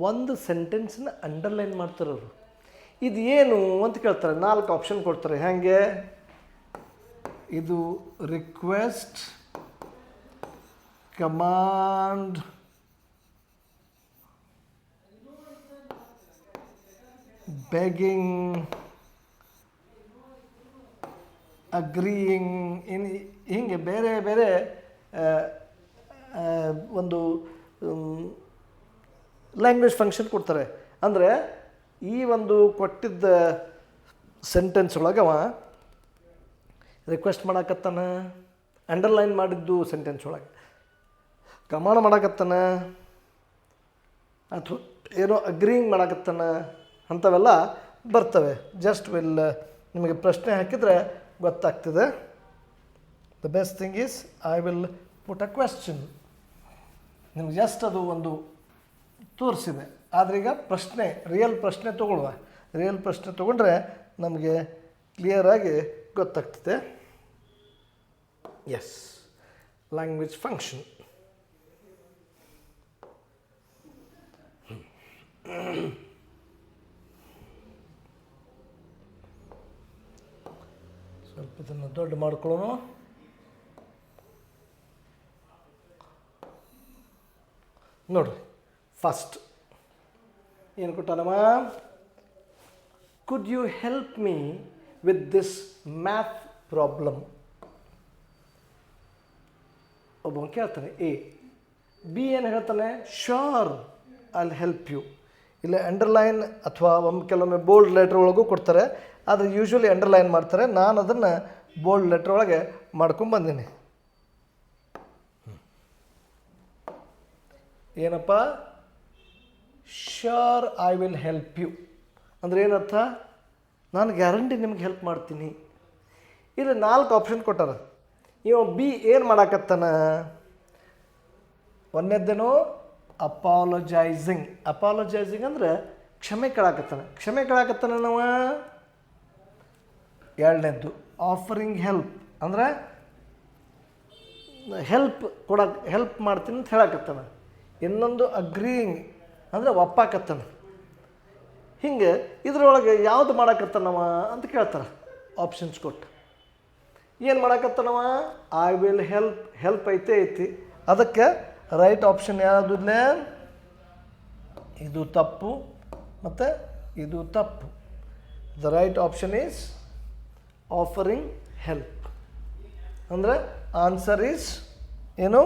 ಒಂದು ಸೆಂಟೆನ್ಸನ್ನ ಅಂಡರ್ಲೈನ್ ಮಾಡ್ತಾರೆ ಅವರು. ಇದು ಏನು ಅಂತ ಕೇಳ್ತಾರೆ, 4 ಆಪ್ಷನ್ ಕೊಡ್ತಾರೆ. ಹೇಗೆ, ಇದು ರಿಕ್ವೆಸ್ಟ್, ಕಮಾಂಡ್, ಬೆಗಿಂಗ್, ಅಗ್ರೀಯಿಂಗ್, ಹೀಗೆ ಬೇರೆ ಬೇರೆ ಒಂದು ಲ್ಯಾಂಗ್ವೇಜ್ ಫಂಕ್ಷನ್ ಕೊಡ್ತಾರೆ. ಅಂದರೆ ಈ ಒಂದು ಕೊಟ್ಟಿದ್ದ ಸೆಂಟೆನ್ಸ್ ಒಳಗವ ರಿಕ್ವೆಸ್ಟ್ ಮಾಡಾಕತ್ತಾನ, ಅಂಡರ್ಲೈನ್ ಮಾಡಿದ್ದು ಸೆಂಟೆನ್ಸ್ ಒಳಗೆ ಕಮಾಂಡ್ ಮಾಡಾಕತ್ತಾನ, ಅಥವಾ ಏನೋ ಅಗ್ರೀಯಿಂಗ್ ಮಾಡಾಕತ್ತಾನ, ಅಂಥವೆಲ್ಲ ಬರ್ತವೆ. ಜಸ್ಟ್ ನಿಮಗೆ ಪ್ರಶ್ನೆ ಹಾಕಿದರೆ ಗೊತ್ತಾಗ್ತದೆ. The best thing is I will put a question. ನಿಮ್ಗೆ ಜಸ್ಟ್ ಅದು ಒಂದು ತೋರಿಸಿದೆ, ಆದರೆ ಈಗ ಪ್ರಶ್ನೆ, ರಿಯಲ್ ಪ್ರಶ್ನೆ ತೊಗೊಳ್ಳುವ. ರಿಯಲ್ ಪ್ರಶ್ನೆ ತೊಗೊಂಡ್ರೆ ನಮಗೆ ಕ್ಲಿಯರಾಗಿ ಗೊತ್ತಾಗ್ತದೆ. Yes, language function. ಸ್ವಲ್ಪ ಇದನ್ನು ದೊಡ್ಡ ಮಾಡ್ಕೊಳ್ಳೋಣ. ನೋಡ್ರಿ, ಫಸ್ಟ್ ಏನು ಕೊಟ್ಟಾನಮ್ಮ, could you help me with this math problem. ಒಬ್ಬ ಕೇಳ್ತಾನೆ ಎ. ಬಿ ಏನು ಹೇಳ್ತಾನೆ, sure I will help you. ಇಲ್ಲ ಅಂಡರ್ಲೈನ್ ಅಥವಾ ಕೆಲವೊಮ್ಮೆ ಬೋಲ್ಡ್ ಲೆಟ್ರ್ ಒಳಗೂ ಕೊಡ್ತಾರೆ, ಆದರೆ ಯೂಶ್ವಲಿ ಅಂಡರ್ಲೈನ್ ಮಾಡ್ತಾರೆ. ನಾನು ಅದನ್ನು ಬೋಲ್ಡ್ ಲೆಟ್ರ್ ಒಳಗೆ ಮಾಡ್ಕೊಂಬಂದೀನಿ. ಏನಪ್ಪ, sure I will help you ಅಂದರೆ ಏನರ್ಥ, ನಾನು ಗ್ಯಾರಂಟಿ ನಿಮ್ಗೆ ಹೆಲ್ಪ್ ಮಾಡ್ತೀನಿ. ಇಲ್ಲಿ 4 ಆಪ್ಷನ್ ಕೊಟ್ಟಾರ. ಇವ ಬಿ ಏನು ಮಾಡಾಕತ್ತಾನ, ಒಂದನೇದ್ದೇನೋ ಅಪಾಲಜೈಸಿಂಗ್. ಅಪಾಲಜೈಸಿಂಗ್ ಅಂದರೆ ಕ್ಷಮೆ ಕೇಳಾಕತ್ತಾನ. ಕ್ಷಮೆ ಕೇಳಾಕತ್ತಾನ ನಾವು. ಎರಡನೇದ್ದು ಆಫರಿಂಗ್ ಹೆಲ್ಪ್ ಅಂದರೆ ಹೆಲ್ಪ್ ಮಾಡ್ತೀನಿ ಅಂತ ಹೇಳಾಕತ್ತಾನ. ಇನ್ನೊಂದು ಅಗ್ರೀಯಿಂಗ್ ಅಂದರೆ ಒಪ್ಪಾಕತ್ತಾನ. ಹಿಂಗೆ ಇದ್ರೊಳಗೆ ಯಾವುದು ಮಾಡಾಕತ್ತಾನವ ಅಂತ ಕೇಳ್ತಾರೆ ಆಪ್ಷನ್ಸ್ ಕೊಟ್ಟು. ಏನು ಮಾಡಾಕತ್ತಾನವ, ಐ ವಿಲ್ ಹೆಲ್ಪ್ ಐತಿ. ಅದಕ್ಕೆ ರೈಟ್ ಆಪ್ಷನ್ ಯಾವುದಿಲ್ಲ, ಇದು ತಪ್ಪು ಮತ್ತು ಇದು ತಪ್ಪು. The right option is offering help. ಅಂದರೆ ಆನ್ಸರ್ ಈಸ್ ಏನು,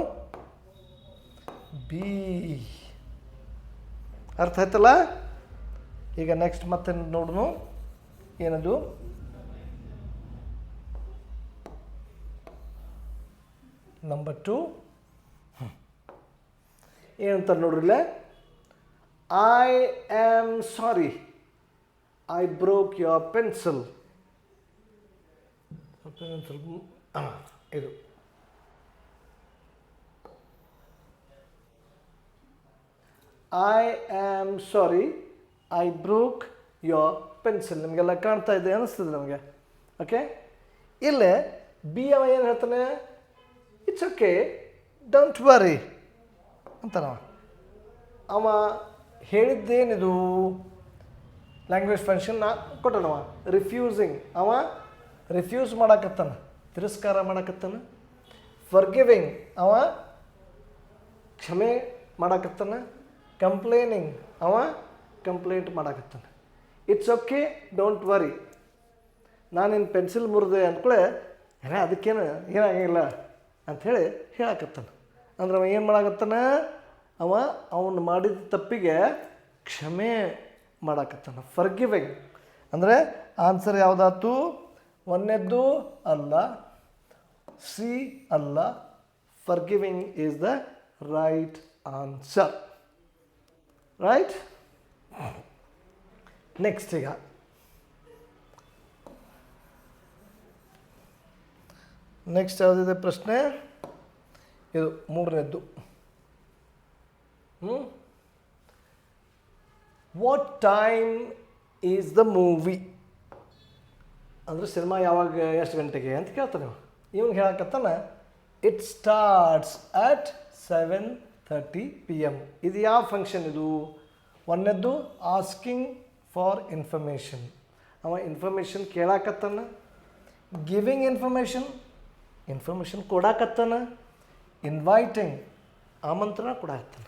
ಬಿ. ಅರ್ಥ ಆಯ್ತಲ್ಲ. ಈಗ ನೆಕ್ಸ್ಟ್ ಮತ್ತೆ ನೋಡೋಣ, ಏನದು, ನಂಬರ್ 2 ಏನಂತ ನೋಡ್ರಿಲ್ಲ, I am sorry I broke your pencil. ಇದು I am sorry I broke your pencil. ನಿಮಗೆಲ್ಲ ಕಾಣ್ತಾ ಇದೆ ಅನ್ನಿಸ್ತದೆ ನಮಗೆ. ಓಕೆ, ಇಲ್ಲೇ ಬಿ ಅವ ಏನು ಹೇಳ್ತಾನೆ, ಇಟ್ಸ್ ಓಕೆ ಡೋಂಟ್ ವರಿ ಅಂತಾನವ. ಅವ ಹೇಳಿದ್ದೇನಿದು ಲ್ಯಾಂಗ್ವೇಜ್ ಫಂಕ್ಷನ್ ಕೊಟ್ಟನವ, ರಿಫ್ಯೂಸಿಂಗ್. ಅವ ರಿಫ್ಯೂಸ್ ಮಾಡಕತ್ತಾನ, ತಿರಸ್ಕಾರ ಮಾಡಕತ್ತಾನ. ಫರ್ಗಿವಿಂಗ್, ಅವ ಕ್ಷಮೆ ಮಾಡಕತ್ತಾನ. ಕಂಪ್ಲೇನಿಂಗ್, ಅವ ಕಂಪ್ಲೇಂಟ್ ಮಾಡಕತ್ತಾನ. It's okay don't worry. ನಾನಿನ್ನು ಪೆನ್ಸಿಲ್ ಮುರಿದೆ ಅಂದ್ಕೊಳ್ಳೆ ಅದಕ್ಕೇನು ಏನಾಗಿಲ್ಲ ಅಂಥೇಳಿ ಹೇಳಕತ್ತಾನ. ಅಂದ್ರೆ ಅವ ಏನು ಮಾಡಕತ್ತಾನ, ಅವನು ಮಾಡಿದ ತಪ್ಪಿಗೆ ಕ್ಷಮೆ ಮಾಡಕತ್ತಾನ. ಫರ್ಗಿವಿಂಗ್ ಅಂದರೆ ಆನ್ಸರ್ ಯಾವುದಾಯ್ತು, ಒಂದನೇದ್ದು ಅಲ್ಲ, ಸಿ ಅಲ್ಲ, forgiving is the right answer. Right. Next ಈಗ ನೆಕ್ಸ್ಟ್ ಯಾವುದಿದೆ ಪ್ರಶ್ನೆ, ಇದು ಮೂರನೇದ್ದು. What time is the movie ಅಂದರೆ ಸಿನಿಮಾ ಯಾವಾಗ ಎಷ್ಟು ಗಂಟೆಗೆ ಅಂತ ಕೇಳ್ತಾನೆ. ಇವನು ಹೇಳಕತ್ತಾನ ಇಟ್ ಸ್ಟಾರ್ಟ್ಸ್ ಅಟ್ 7:30 PM. ಇದು ಯಾವ ಫಂಕ್ಷನ್ ಇದು? ಒಂದನೇದ್ದು ಆಸ್ಕಿಂಗ್ ಫಾರ್ ಇನ್ಫಾರ್ಮೇಷನ್. ಅವ ಇನ್ಫಾರ್ಮೇಷನ್ ಕೇಳಾಕತ್ತಾನ. ಗಿವಿಂಗ್ ಇನ್ಫಾರ್ಮೇಷನ್ ಕೊಡಾಕತ್ತಾನ. ಇನ್ವೈಟಿಂಗ್ ಆಮಂತ್ರಣ ಕೊಡಾಕತ್ತಾನ.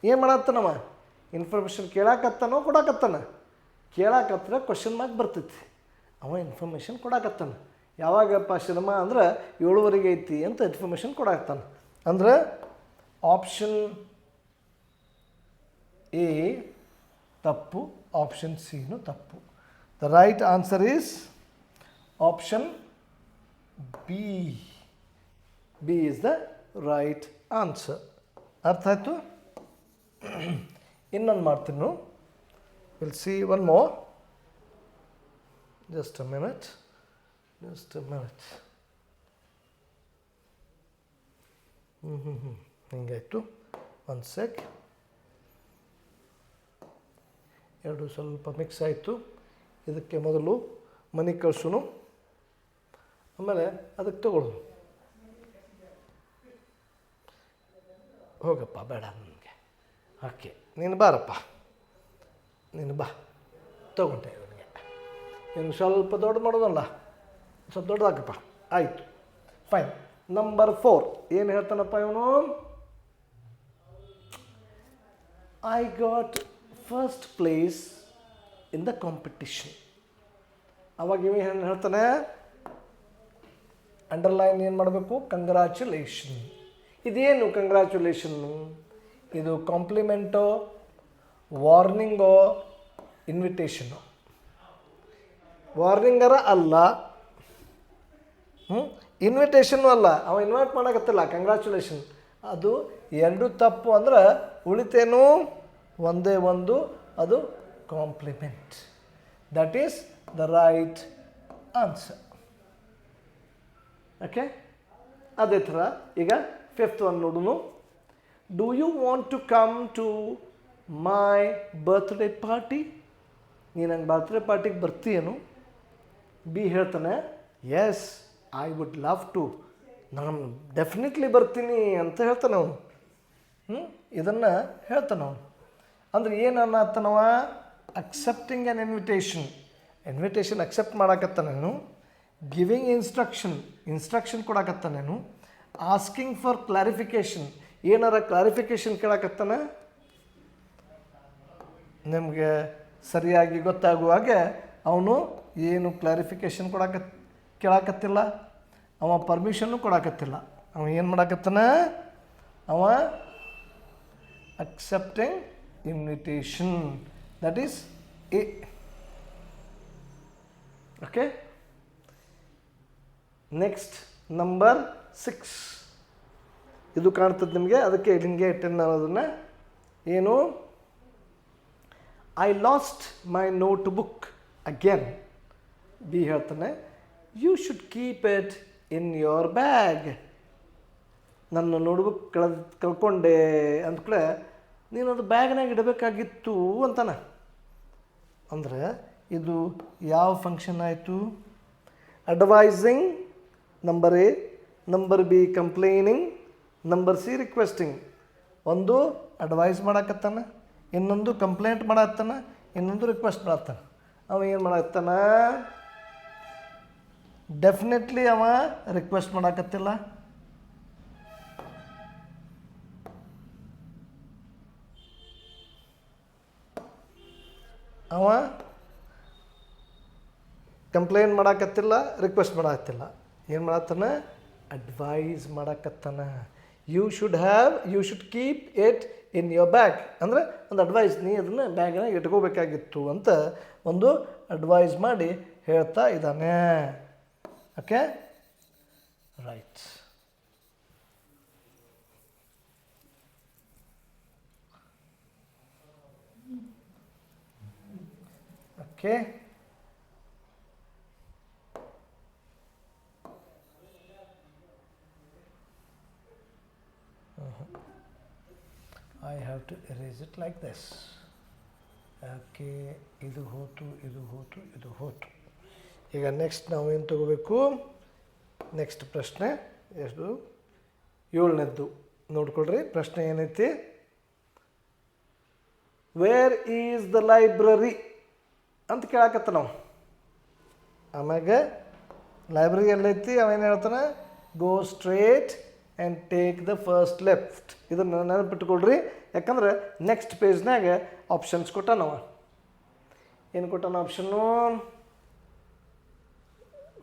ಏನು ಮಾಡತ್ತಾನವ, ಇನ್ಫಾರ್ಮೇಷನ್ ಕೇಳಾಕತ್ತಾನೋ ಕೊಡಾಕತ್ತಾನ? ಕೇಳಾಕತ್ರ ಕ್ವಶನ್ ಮಾರ್ಕ್ ಬರ್ತೈತಿ. ಅವ ಇನ್ಫಾರ್ಮೇಷನ್ ಕೊಡಾಕತ್ತಾನ. ಯಾವಾಗಪ್ಪ ಸಿನಿಮಾ ಅಂದ್ರೆ 7:30 ಐತಿ ಅಂತ ಇನ್ಫಾರ್ಮೇಷನ್ ಕೊಡಾಕತ್ತಾನ. ಅಂದ್ರೆ ಆಪ್ಷನ್ ಎ ತಪ್ಪು, ಆಪ್ಷನ್ ಸಿನೂ ತಪ್ಪು. The right answer is option B. B is the right answer. ಅರ್ಥ ಆಯಿತು? ಇನ್ನೊಂದು ಮಾಡ್ತೀನಿ. Will see one more. Just a minute. ಹಿಂಗಾಯಿತು. ಒಂದು ಸೆಕ್. ಎರಡು ಸ್ವಲ್ಪ ಮಿಕ್ಸ್ ಆಯಿತು. ಇದಕ್ಕೆ ಮೊದಲು ಮನೆ ಕಳ್ಸೋನು, ಆಮೇಲೆ ಅದಕ್ಕೆ ತಗೊಳ್ಳೋದು. ಹೋಗಪ್ಪ, ಬೇಡ ನನಗೆ. ಓಕೆ, ನೀನು ಬಾರಪ್ಪ, ನೀನು ಬಾ. ತಗೊಂಡೆ ಇವನಿಗೆ. ಇವನು ಸ್ವಲ್ಪ ದೊಡ್ಡ ಮಾಡೋದಲ್ಲ, ಸ್ವಲ್ಪ ದೊಡ್ಡದಾಕಪ್ಪ. ಆಯಿತು, ಫೈನ್. ನಂಬರ್ 4 ಏನು ಹೇಳ್ತಾನಪ್ಪ ಇವನು? I got first place in the competition. ಅವಾಗ ಇವ ಏನು ಹೇಳ್ತಾನೆ? ಅಂಡರ್ಲೈನ್ ಏನು ಮಾಡಬೇಕು? ಕಂಗ್ರ್ಯಾಚುಲೇಷನ್. ಇದೇನು ಕಂಗ್ರ್ಯಾಚುಲೇಷನ್ನು? ಇದು ಕಾಂಪ್ಲಿಮೆಂಟೋ, ವಾರ್ನಿಂಗೋ, ಇನ್ವಿಟೇಷನು? ವಾರ್ನಿಂಗರ ಅಲ್ಲ, ಇನ್ವಿಟೇಷನ್ನು ಅಲ್ಲ. ಅವ ಇನ್ವೈಟ್ ಮಾಡೋಕತ್ತಿಲ್ಲ, ಕಂಗ್ರ್ಯಾಚುಲೇಷನ್. ಅದು ಎರಡು ತಪ್ಪು. ಅಂದ್ರೆ ಉಳಿತೇನು? ಒಂದೇ ಒಂದು, ಅದು compliment. That is the right answer. Okay, ಅದೇ ಥರ ಈಗ 5th ಒನ್ ನೋಡೋಣ. Do you want to come to my birthday party? ನೀನು ನಂಗೆ ಬರ್ತ್ಡೇ ಪಾರ್ಟಿಗೆ ಬರ್ತೀಯೇನು? ಬಿ ಹೇಳ್ತಾನೆ, yes I would love to. ನಾನು ಡೆಫಿನೆಟ್ಲಿ ಬರ್ತೀನಿ ಅಂತ ಹೇಳ್ತಾನೆ ಅವನು. ಇದನ್ನು ಹೇಳ್ತಾನೆ ಅವನು. ಅಂದ್ರೆ ಏನು ಅನ್ನತ್ತನವ? ಅಕ್ಸೆಪ್ಟಿಂಗ್ ಆ್ಯನ್ ಇನ್ವಿಟೇಷನ್ ಅಕ್ಸೆಪ್ಟ್ ಮಾಡಾಕತ್ತಾನೇನು. ಗಿವಿಂಗ್ ಇನ್ಸ್ಟ್ರಕ್ಷನ್ ಕೊಡಾಕತ್ತಾನೇನು. ಆಸ್ಕಿಂಗ್ ಫಾರ್ ಕ್ಲಾರಿಫಿಕೇಷನ್, ಏನಾರ ಕ್ಲಾರಿಫಿಕೇಷನ್ ಕೇಳಾಕತ್ತಾನ. ನಿಮಗೆ ಸರಿಯಾಗಿ ಗೊತ್ತಾಗುವಾಗೆ ಅವನು ಏನು ಕ್ಲಾರಿಫಿಕೇಷನ್ ಕೇಳಾಕತ್ತಿಲ್ಲ. ಅವ ಪರ್ಮಿಷನ್ನು ಕೊಡಾಕತ್ತಿಲ್ಲ. ಅವ ಏನು ಮಾಡಾಕತ್ತಾನ? ಅವ accepting invitation. That is A. Okay, next number 6. ಇದು ಕಾಣ್ತದೆ ನಿಮಗೆ, ಅದಕ್ಕೆ ಹಿಂಗೆ ಇಟ್ಟೆನ ಅದನ್ನು. ಏನು? I lost my notebook again. B ಹೇಳ್ತಾನೆ, you should keep it in your bag. ನನ್ನ ನೋಟ್ಬುಕ್ ಕಳ್ಕೊಂಡೆ ಅಂದ್ಕೂಳೆ ನೀನು ಅದು ಬ್ಯಾಗ್ನಾಗ ಇಡಬೇಕಾಗಿತ್ತು ಅಂತಾನೆ. ಅಂದರೆ ಇದು ಯಾವ ಫಂಕ್ಷನ್ ಆಯಿತು? Advising number A, number B complaining, number C requesting. ಒಂದು ಅಡ್ವೈಸ್ ಮಾಡಕತ್ತಾನ, ಇನ್ನೊಂದು ಕಂಪ್ಲೇಂಟ್ ಮಾಡತ್ತಾನ, ಇನ್ನೊಂದು ರಿಕ್ವೆಸ್ಟ್ ಮಾಡತ್ತಾನ. ಅವ ಏನು ಮಾಡತ್ತಾನ? ಡೆಫಿನೆಟ್ಲಿ ಅವ ರಿಕ್ವೆಸ್ಟ್ ಮಾಡಕತ್ತಿಲ್ಲ. ಅವ ಕಂಪ್ಲೇಂಟ್ ಮಾಡಕತ್ತಿಲ್ಲ, ರಿಕ್ವೆಸ್ಟ್ ಮಾಡಕತ್ತಿಲ್ಲ. ಏನು ಮಾಡತ್ತಾನ? ಅಡ್ವೈಸ್ ಮಾಡಕತ್ತಾನ. You should keep it in your bag. ಅಂದರೆ ಒಂದು ಅಡ್ವೈಸ್, ನೀ ಅದನ್ನು ಬ್ಯಾಗ್ನಾಗ ಇಟ್ಕೋಬೇಕಾಗಿತ್ತು ಅಂತ ಒಂದು ಅಡ್ವೈಸ್ ಮಾಡಿ ಹೇಳ್ತಾ ಇದ್ದಾನೆ. Okay, right. Okay, I have to erase it like this. Okay, ಇದು ಹೋತು, ಇದು ಹೋತು, ಇದು ಹೋತು. ಈಗ ನೆಕ್ಸ್ಟ್ ನಾವು ಏನು ತಗೋಬೇಕು? ನೆಕ್ಸ್ಟ್ ಪ್ರಶ್ನೆ ಎಷ್ಟು? 7ನೇದ್ದು ನೋಡ್ಕೊಳ್ರಿ. ಪ್ರಶ್ನೆ ಏನೈತಿ? ವೇರ್ ಈಸ್ ದ ಲೈಬ್ರರಿ ಅಂತ ಕೇಳಕತ್ತ ನಾವು. ಆಮ್ಯಾಗ ಲೈಬ್ರರಿ ಎಲ್ಲೈತಿ? ಅವೇನು ಹೇಳ್ತಾನೆ? Go straight and take the first left. ಇದನ್ನು ನೆನಪಿಟ್ಕೊಳ್ರಿ, ಯಾಕಂದ್ರೆ ನೆಕ್ಸ್ಟ್ ಪೇಜ್ನಾಗ ಆಪ್ಷನ್ಸ್ ಕೊಟ್ಟಾನವ. ಏನು ಕೊಟ್ಟಾನ ಆಪ್ಷನ್ನು?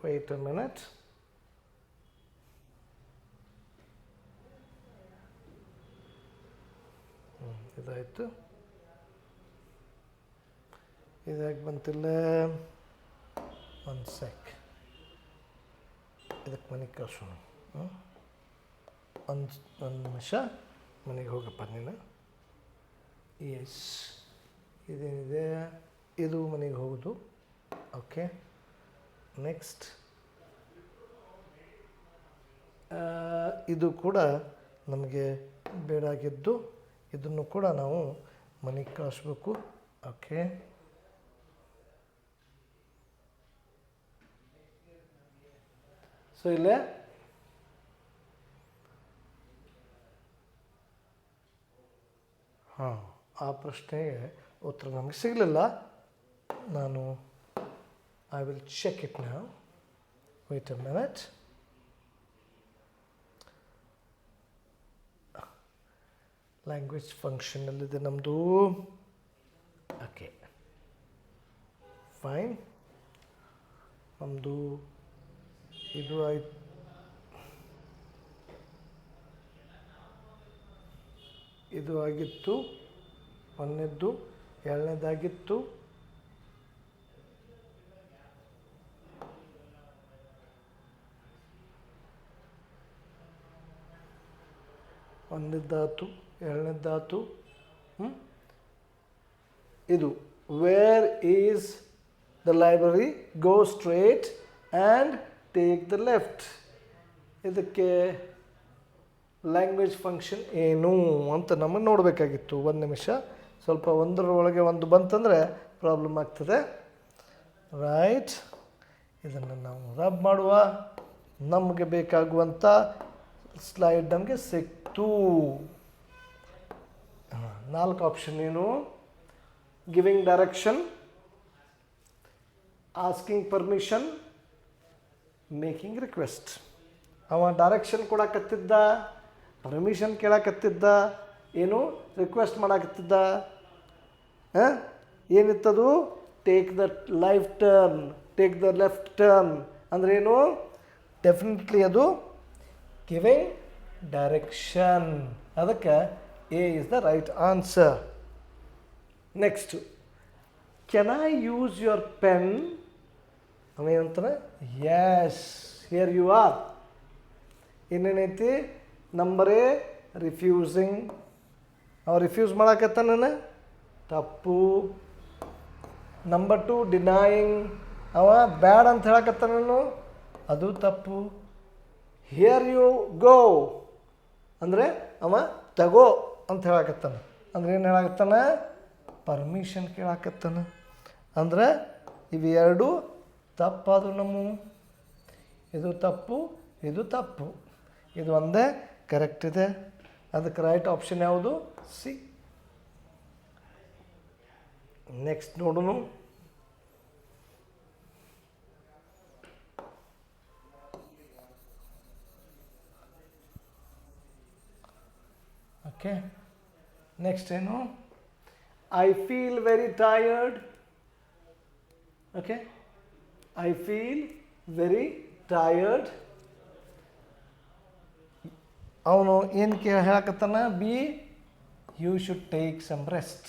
Weight a minute. ಇದಾಯಿತು. ಇದಾಗಿ ಬಂತಿಲ್ಲ. ಒಂದು ಸೆಕ್, ಇದಕ್ಕೆ ಮನೆಗೆ ಕಳ್ಸೋಣ. ಒಂದು ನಿಮಿಷ, ಮನೆಗೆ ಹೋಗಪ್ಪ ನೀನು. ಎಸ್, ಇದೇನಿದೆ? ಇದು ಮನೆಗೆ ಹೋಗೋದು. ಓಕೆ, ನೆಕ್ಸ್ಟ್ ಇದು ಕೂಡ ನಮಗೆ ಬೇಡಾಗಿದ್ದು, ಇದನ್ನು ಕೂಡ ನಾವು ಮನೆಗೆ ಕಳಿಸ್ಬೇಕು. ಓಕೆ, ಸೊ ಇಲ್ಲೇ ಹಾಂ, ಆ ಪ್ರಶ್ನೆಗೆ ಉತ್ತರ ನಮಗೆ ಸಿಗಲಿಲ್ಲ. ನಾನು I will check it now. Wait a minute. Language ಫಂಕ್ಷನಲ್ಲಿದೆ ನಮ್ಮದು. Okay, fine. ನಮ್ಮದು ಇದು ಆಯ್ತು. ಇದು ಆಗಿತ್ತು 1ನೇದ್ದು. 2ನೇದಾಗಿತ್ತು. ಒಂದನೇದಾತು, 2ನೇದಾತು. ಇದು where is the library, go straight and take the left. ಇದಕ್ಕೆ ಲ್ಯಾಂಗ್ವೇಜ್ ಫಂಕ್ಷನ್ ಏನು ಅಂತ ನಮಗೆ ನೋಡಬೇಕಾಗಿತ್ತು. 1 ನಿಮಿಷ, ಸ್ವಲ್ಪ ಒಂದರೊಳಗೆ ಒಂದು ಬಂತಂದರೆ ಪ್ರಾಬ್ಲಮ್ ಆಗ್ತದೆ. ರೈಟ್, ಇದನ್ನು ನಾವು ರಬ್ ಮಾಡುವ. ನಮಗೆ ಬೇಕಾಗುವಂಥ ಸ್ಲೈಡ್ ನಮಗೆ ಸಿಕ್ತು. 4 ಆಪ್ಷನ್ ಏನು? Giving direction, asking permission, making request. ಅವ ಡೈರೆಕ್ಷನ್ ಕೊಡಕತ್ತಿದ್ದ, ಪರ್ಮಿಷನ್ ಕೇಳಕತ್ತಿದ್ದ, ಏನು ರಿಕ್ವೆಸ್ಟ್ ಮಾಡಕತ್ತಿದ್ದ. ಏನಿತ್ತದು? ಟೇಕ್ ದ ಲೆಫ್ಟ್ ಟರ್ನ್ ಅಂದ್ರೇನು? ಡೆಫಿನೆಟ್ಲಿ ಅದು ಗಿವಿಂಗ್ ಡೈರೆಕ್ಷನ್. ಅದಕ್ಕೆ A is the right answer. Next, can I use your pen? ಅವೇನಂತಾನೆ? Yes, here you are. ಏನೇನೈತಿ? Number A refusing. ಅವ ರಿಫ್ಯೂಸ್ ಮಾಡಕತ್ತಾನ, ತಪ್ಪು. Number 2 denying. ಅವ ಬ್ಯಾಡ್ ಅಂತ ಹೇಳಕತ್ತಾನು, ಅದು ತಪ್ಪು. ಹಿಯರ್ ಯು ಗೋ ಅಂದರೆ ಅವ ತಗೋ ಅಂತ ಹೇಳಕತ್ತಾನ, ಅಂದ್ರೆ ಏನು ಹೇಳಾಕತ್ತಾನ, ಪರ್ಮಿಷನ್ ಕೇಳಾಕತ್ತಾನ. ಅಂದ್ರೆ ಇವೆರಡು ತಪ್ಪಾದವು ನಮ್ಮ. ಇದು ತಪ್ಪು, ಇದು ತಪ್ಪು, ಇದು ಒಂದೇ ಕರೆಕ್ಟ್ ಇದೆ. ಅದಕ್ಕೆ ರೈಟ್ ಆಪ್ಷನ್ ಯಾವುದು? ಸಿ. ನೆಕ್ಸ್ಟ್ ನೋಡೋಣ. ಓಕೆ, ನೆಕ್ಸ್ಟ್ ಏನು? I feel very tired. Okay, I feel very tired. ಅವನು ಏನು ಹೇಳಕತ್ತಾನ? B, you should take some rest.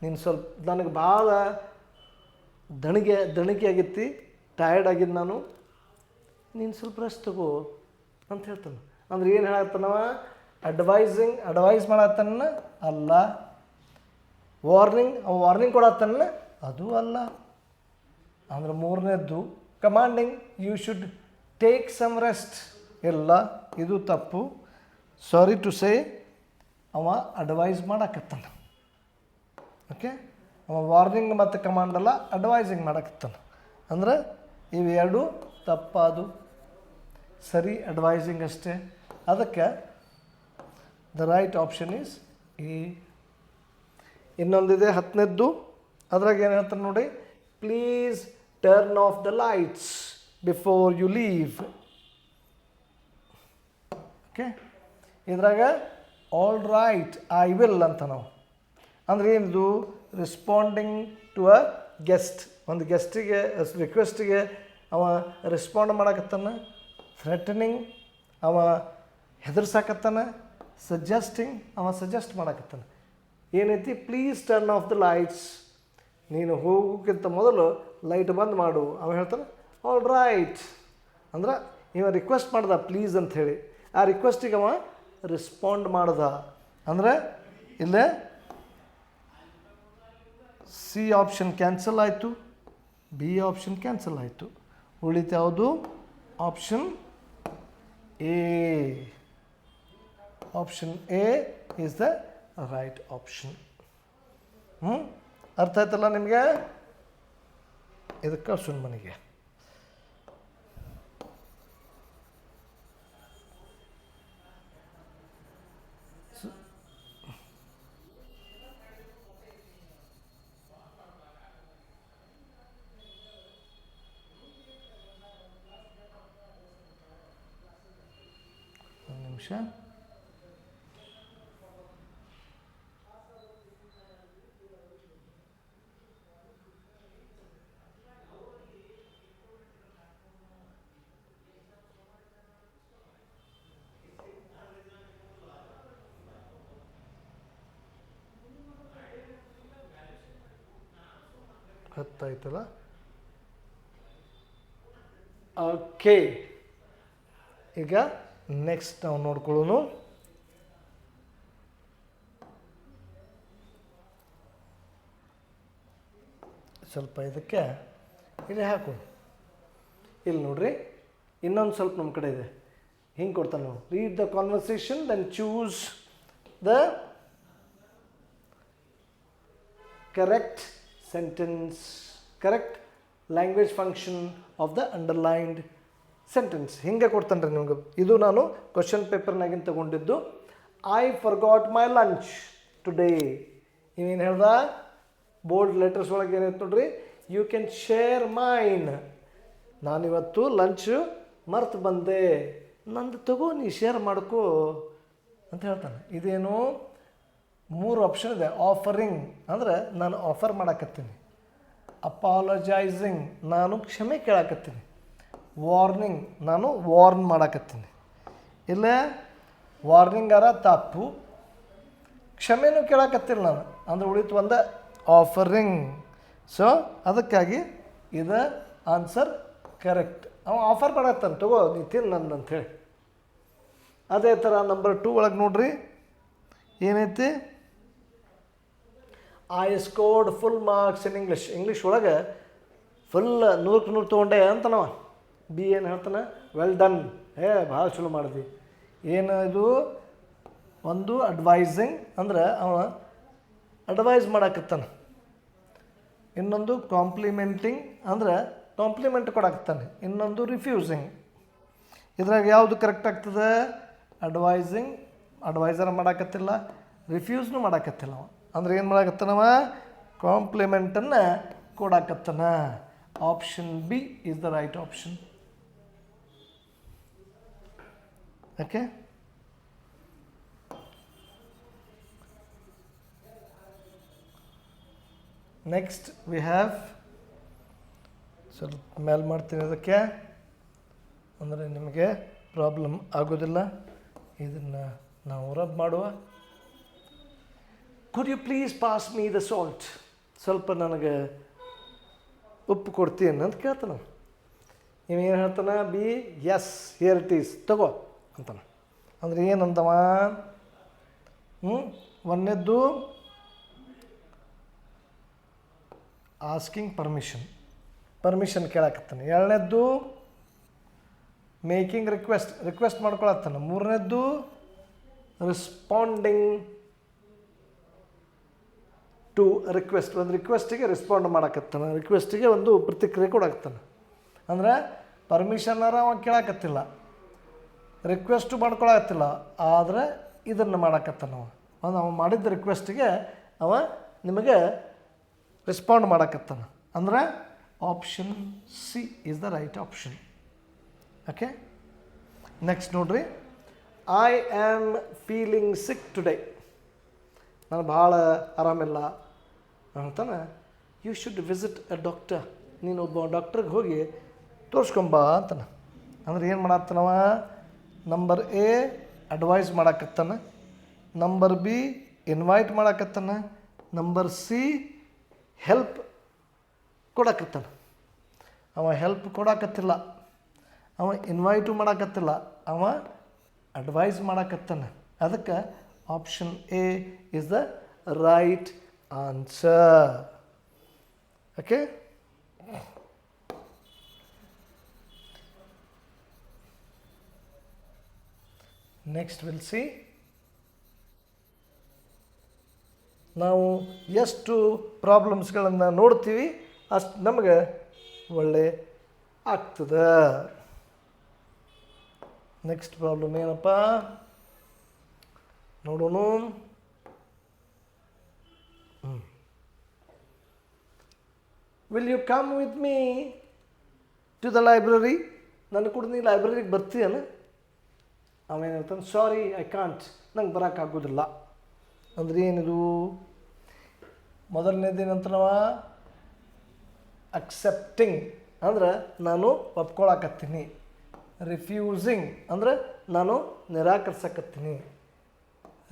ನೀನು ಸ್ವಲ್ಪ, ನನಗೆ ಭಾಳ ದಣಿಗೆ ಆಗೈತಿ, ಟಯರ್ಡ್ ಆಗಿದ್ದು ನಾನು, ನೀನು ಸ್ವಲ್ಪ ರೆಸ್ಟ್ ತಗೋ ಅಂತ ಹೇಳ್ತಾನೆ. ಅಂದ್ರೆ ಏನು ಹೇಳತ್ತಾನವ? ಅಡ್ವೈಸ್ ಮಾಡತ್ತಾನ ಅಲ್ಲ. ವಾರ್ನಿಂಗ್ ಕೊಡತ್ತಾನ ಅದು ಅಲ್ಲ. ಅಂದ್ರೆ ಮೂರನೇದ್ದು commanding, you should take some rest. ಇಲ್ಲ, ಇದು ತಪ್ಪು. ಸಾರಿ ಟು ಸೇ, ಅವ ಅಡ್ವೈಸ್ ಮಾಡಕತ್ತಾನ. ಓಕೆ, ಅವ ವಾರ್ನಿಂಗ್ ಮತ್ತು ಕಮಾಂಡ್ ಅಲ್ಲ, ಅಡ್ವೈಸಿಂಗ್ ಮಾಡಕತ್ತಾನ. ಅಂದ್ರೆ ಇವೆರಡು ತಪ್ಪಾದು. ಸರಿ ಅಡ್ವೈಸಿಂಗ್ ಅಷ್ಟೇ. ಅದಕ್ಕೆ the right option is A. ಇನ್ನೊಂದಿದೆ 10ನೇದ್ದು. ಅದ್ರಾಗ ಏನು ಹೇಳ್ತಾರೆ ನೋಡಿ, please turn off the lights before you leave. Okay, ಇದ್ರಾಗ ಆಲ್ ರೈಟ್ ಐ ವಿಲ್ ಅಂತ ನಾವು. ಅಂದರೆ ಏನಿದು? Responding to a guest. ಒಂದು ಗೆಸ್ಟಿಗೆ, ರಿಕ್ವೆಸ್ಟಿಗೆ ಅವ ರೆಸ್ಪಾಂಡ್ ಮಾಡಕತ್ತಾನ. ಥ್ರೆಟನಿಂಗ್, ಅವ ಹೆದರ್ಸಾಕತ್ತಾನ. ಸಜೆಸ್ಟಿಂಗ್, ಅವ ಸಜೆಸ್ಟ್ ಮಾಡಕತ್ತಾನ. ಏನೈತಿ? Please turn off the lights. ನೀನು ಹೋಗೋಕ್ಕಿಂತ ಮೊದಲು ಲೈಟ್ ಬಂದ್ ಮಾಡು. ಅವ ಹೇಳ್ತಾನೆ ಆಲ್ ರೈಟ್. ಅಂದ್ರೆ ಇವ ರಿಕ್ವೆಸ್ಟ್ ಮಾಡ್ದ ಪ್ಲೀಸ್ ಅಂಥೇಳಿ. ಆ ರಿಕ್ವೆಸ್ಟಿಗೆ ಅವ ರೆಸ್ಪಾಂಡ್ ಮಾಡ್ದ. ಅಂದರೆ ಇಲ್ಲೇ ಸಿ ಆಪ್ಷನ್ ಕ್ಯಾನ್ಸಲ್ ಆಯಿತು, ಬಿ ಆಪ್ಷನ್ ಕ್ಯಾನ್ಸಲ್ ಆಯಿತು. ಉಳಿತು ಯಾವುದು? Option A. Option A is the right option. ಅರ್ಥ ಆಯ್ತಲ್ಲ ನಿಮಗೆ? ಇದಕ್ಕೆ ಕಳ್ಸೋಣ ಮನೆಗೆ. ಒಂದು ನಿಮಿಷ. ಗೊತ್ತಾಯ್ತಲ್ಲ? ಓಕೆ, ಈಗ ನೆಕ್ಸ್ಟ್ ನಾವು ನೋಡ್ಕೊಳ್ಳೋಣ. ಸ್ವಲ್ಪ ಇದಕ್ಕೆ ಇಲ್ಲಿ ಹಾಕು. ಇಲ್ಲಿ ನೋಡ್ರಿ, ಇನ್ನೊಂದು ಸ್ವಲ್ಪ ನಮ್ಮ ಕಡೆ ಇದೆ. ಹಿಂಗೆ ಕೊಡ್ತಾನೆ ನಾವು. Read the conversation, then choose the correct sentence, correct language function of the underlined sentence. ಹಿಂಗೆ ಕೊಡ್ತಾನೆ ರೀ ನಿಮ್ಗೆ. ಇದು ನಾನು ಕ್ವಶನ್ ಪೇಪರ್ನಾಗಿಂದ ತಗೊಂಡಿದ್ದು. I forgot my lunch today. ಇನ್ನೇನು ಹೇಳ್ದ? ಬೋಲ್ಡ್ ಲೆಟರ್ಸ್ ಒಳಗೆ ಏನೈತೆ ನೋಡ್ರಿ, ಯು ಕ್ಯಾನ್ ಶೇರ್ ಮೈನ್. ನಾನಿವತ್ತು ಲಂಚ್ ಮರ್ತು ಬಂದೆ, ನಂದು ತಗೋ, ನೀ ಶೇರ್ ಮಾಡ್ಕೋ ಅಂತ ಹೇಳ್ತಾನೆ. ಇದೇನು? 3 ಆಪ್ಷನ್ ಇದೆ. ಆಫರಿಂಗ್ ಅಂದರೆ ನಾನು ಆಫರ್ ಮಾಡಾಕತ್ತೀನಿ. ಅಪಾಲಜೈಸಿಂಗ್, ನಾನು ಕ್ಷಮೆ ಕೇಳಾಕತ್ತೀನಿ. ವಾರ್ನಿಂಗ್, ನಾನು ವಾರ್ನ್ ಮಾಡಾಕತ್ತೀನಿ. ಇಲ್ಲ ವಾರ್ನಿಂಗಾರ ತಪ್ಪು, ಕ್ಷಮೆನೂ ಕೇಳಾಕತ್ತಿಲ್ಲ ನಾನು, ಅಂದ್ರೆ ಉಳಿತು ಒಂದು ಆಫರಿಂಗ್. ಸೊ ಅದಕ್ಕಾಗಿ ಇದು ಆನ್ಸರ್ ಕರೆಕ್ಟ್. ಅವ ಆಫರ್ ಮಾಡತ್ತಾನೆ, ತಗೋ ನೀ ತಿನ್ನು ನನ್ನ ಅಂಥೇಳಿ. ಅದೇ ಥರ ನಂಬರ್ 2 ಒಳಗೆ ನೋಡ್ರಿ ಏನೈತಿ? I scored full marks in English. English ಒಳಗೆ ಫುಲ್ 100ಕ್ಕೆ 100 ತೊಗೊಂಡೆ ಅಂತನವ. ಏನು ಹೇಳ್ತಾನೆ? ವೆಲ್ ಡನ್, ಭಾಳ ಚಲೋ ಮಾಡಿದ್ವಿ. ಏನು ಇದು? ಒಂದು ಅಡ್ವೈಸಿಂಗ್ ಅಂದ್ರೆ ಅವ ಅಡ್ವೈಸ್ ಮಾಡಾಕತ್ತಾನೆ, ಇನ್ನೊಂದು ಕಾಂಪ್ಲಿಮೆಂಟಿಂಗ್ ಅಂದ್ರೆ ಕಾಂಪ್ಲಿಮೆಂಟ್ ಕೊಡಾಕತ್ತಾನೆ, ಇನ್ನೊಂದು ರಿಫ್ಯೂಸಿಂಗ್. ಇದ್ರಾಗ ಯಾವುದು ಕರೆಕ್ಟ್ ಆಗ್ತದೆ? ಅಡ್ವೈಸಿಂಗ್, ಅಡ್ವೈಸರ್ ಮಾಡಾಕತ್ತಿಲ್ಲ, ರಿಫ್ಯೂಸ್ನು ಮಾಡಾಕತ್ತಿಲ್ಲ. ಅವ ಅಂದ್ರೆ ಏನು ಮಾಡಾಕತ್ತಾನವ? ಕಾಂಪ್ಲಿಮೆಂಟನ್ನು ಕೊಡಾಕತ್ತಾನ. Option B is the right option. Okay, next we have, ಸ್ವಲ್ಪ ಮೇಲ್ ಮಾಡ್ತೀನಿ ಅದಕ್ಕೆ, ಅಂದರೆ ನಿಮಗೆ ಪ್ರಾಬ್ಲಮ್ ಆಗೋದಿಲ್ಲ. ಇದನ್ನು ನಾವು ರಬ್ ಮಾಡುವ. Could you please pass me the salt? ಸ್ವಲ್ಪ ನನಗೆ ಉಪ್ಪು ಕೊಡ್ತೀನಿ ಅಂತ ಕೇಳ್ತಾನೆ. ಇವೇನು ಹೇಳ್ತಾನೆ? B yes here it is, ತಗೋ ಅಂತಾನೆ. ಅಂದರೆ ಏನಂದವ? ಒಂದನೇದ್ದು ಆಸ್ಕಿಂಗ್ ಪರ್ಮಿಷನ್ ಕೇಳಾಕತ್ತಾನೆ. ಎರಡನೇದ್ದು ಮೇಕಿಂಗ್ ರಿಕ್ವೆಸ್ಟ್ ಮಾಡ್ಕೊಳತ್ತಾನೆ. ಮೂರನೇದ್ದು ರೆಸ್ಪಾಂಡಿಂಗ್ ಟು ರಿಕ್ವೆಸ್ಟ್, ಒಂದು ರಿಕ್ವೆಸ್ಟಿಗೆ ರೆಸ್ಪಾಂಡ್ ಮಾಡಾಕತ್ತಾನೆ, ರಿಕ್ವೆಸ್ಟಿಗೆ ಒಂದು ಪ್ರತಿಕ್ರಿಯೆ ಕೊಡಾಕತ್ತಾನೆ. ಅಂದ್ರೆ ಪರ್ಮಿಷನ್ನರ ಅವ ಕೇಳಾಕತ್ತಿಲ್ಲ, ರಿಕ್ವೆಸ್ಟು ಮಾಡ್ಕೊಳಕತ್ತಿಲ್ಲ, ಆದರೆ ಇದನ್ನು ಮಾಡಾಕತ್ತಾನವ. ಒಂದು ಅವ ಮಾಡಿದ್ದ ರಿಕ್ವೆಸ್ಟಿಗೆ ಅವ ನಿಮಗೆ ರೆಸ್ಪಾಂಡ್ ಮಾಡಾಕತ್ತಾನ. ಅಂದ್ರೆ option C is the right option. Okay, next ನೋಡ್ರಿ. I am feeling sick today, ನಾನು ಭಾಳ ಆರಾಮಿಲ್ಲ ಅಂತಾನೆ. You should visit a doctor, ನೀನು ಒಬ್ಬ ಡಾಕ್ಟ್ರಿಗೆ ಹೋಗಿ ತೋರಿಸ್ಕೊಂಬ ಅಂತಾನೆ. ಅಂದ್ರೆ ಏನು ಮಾಡತ್ತಾನವ? ನಂಬರ್ ಎ ಅಡ್ವೈಸ್ ಮಾಡಾಕತ್ತಾನ, ನಂಬರ್ ಬಿ ಇನ್ವೈಟ್ ಮಾಡಾಕತ್ತಾನ, ನಂಬರ್ ಸಿ ಹೆಲ್ಪ್ ಕೊಡಾಕತ್ತಾನ. ಅವ ಹೆಲ್ಪ್ ಕೊಡಾಕತ್ತಿಲ್ಲ, ಅವ ಇನ್ವೈಟು ಮಾಡಾಕತ್ತಿಲ್ಲ, ಅವ ಅಡ್ವೈಸ್ ಮಾಡಾಕತ್ತಾನ. ಅದಕ್ಕೆ option A is the right answer. Okay, next will see. ನಾವು ಎಷ್ಟು ಪ್ರಾಬ್ಲಮ್ಸ್ಗಳನ್ನು ನೋಡ್ತೀವಿ ಅಷ್ಟು ನಮಗೆ ಒಳ್ಳೆ ಆಗ್ತದೆ. ನೆಕ್ಸ್ಟ್ ಪ್ರಾಬ್ಲಮ್ ಏನಪ್ಪ ನೋಡೋಣ. Will you come with me to the library? ನನ್ನ ಕೂಡ ನೀ ಲೈಬ್ರರಿಗೆ ಬರ್ತೀಯನ? ಅವೇನು ಹೇಳ್ತಾನೆ? ಸಾರಿ ಐ ಕಾಂಟ್, ನಂಗೆ ಬರೋಕ್ಕಾಗೋದಿಲ್ಲ. ಅಂದ್ರೆ ಏನಿದು? ಮೊದಲನೇದೇನಂತನವ ಅಕ್ಸೆಪ್ಟಿಂಗ್ ಅಂದ್ರೆ ನಾನು ಒಪ್ಕೊಳಕತ್ತೀನಿ, ರಿಫ್ಯೂಸಿಂಗ್ ಅಂದರೆ ನಾನು ನಿರಾಕರಿಸಕತ್ತೀನಿ,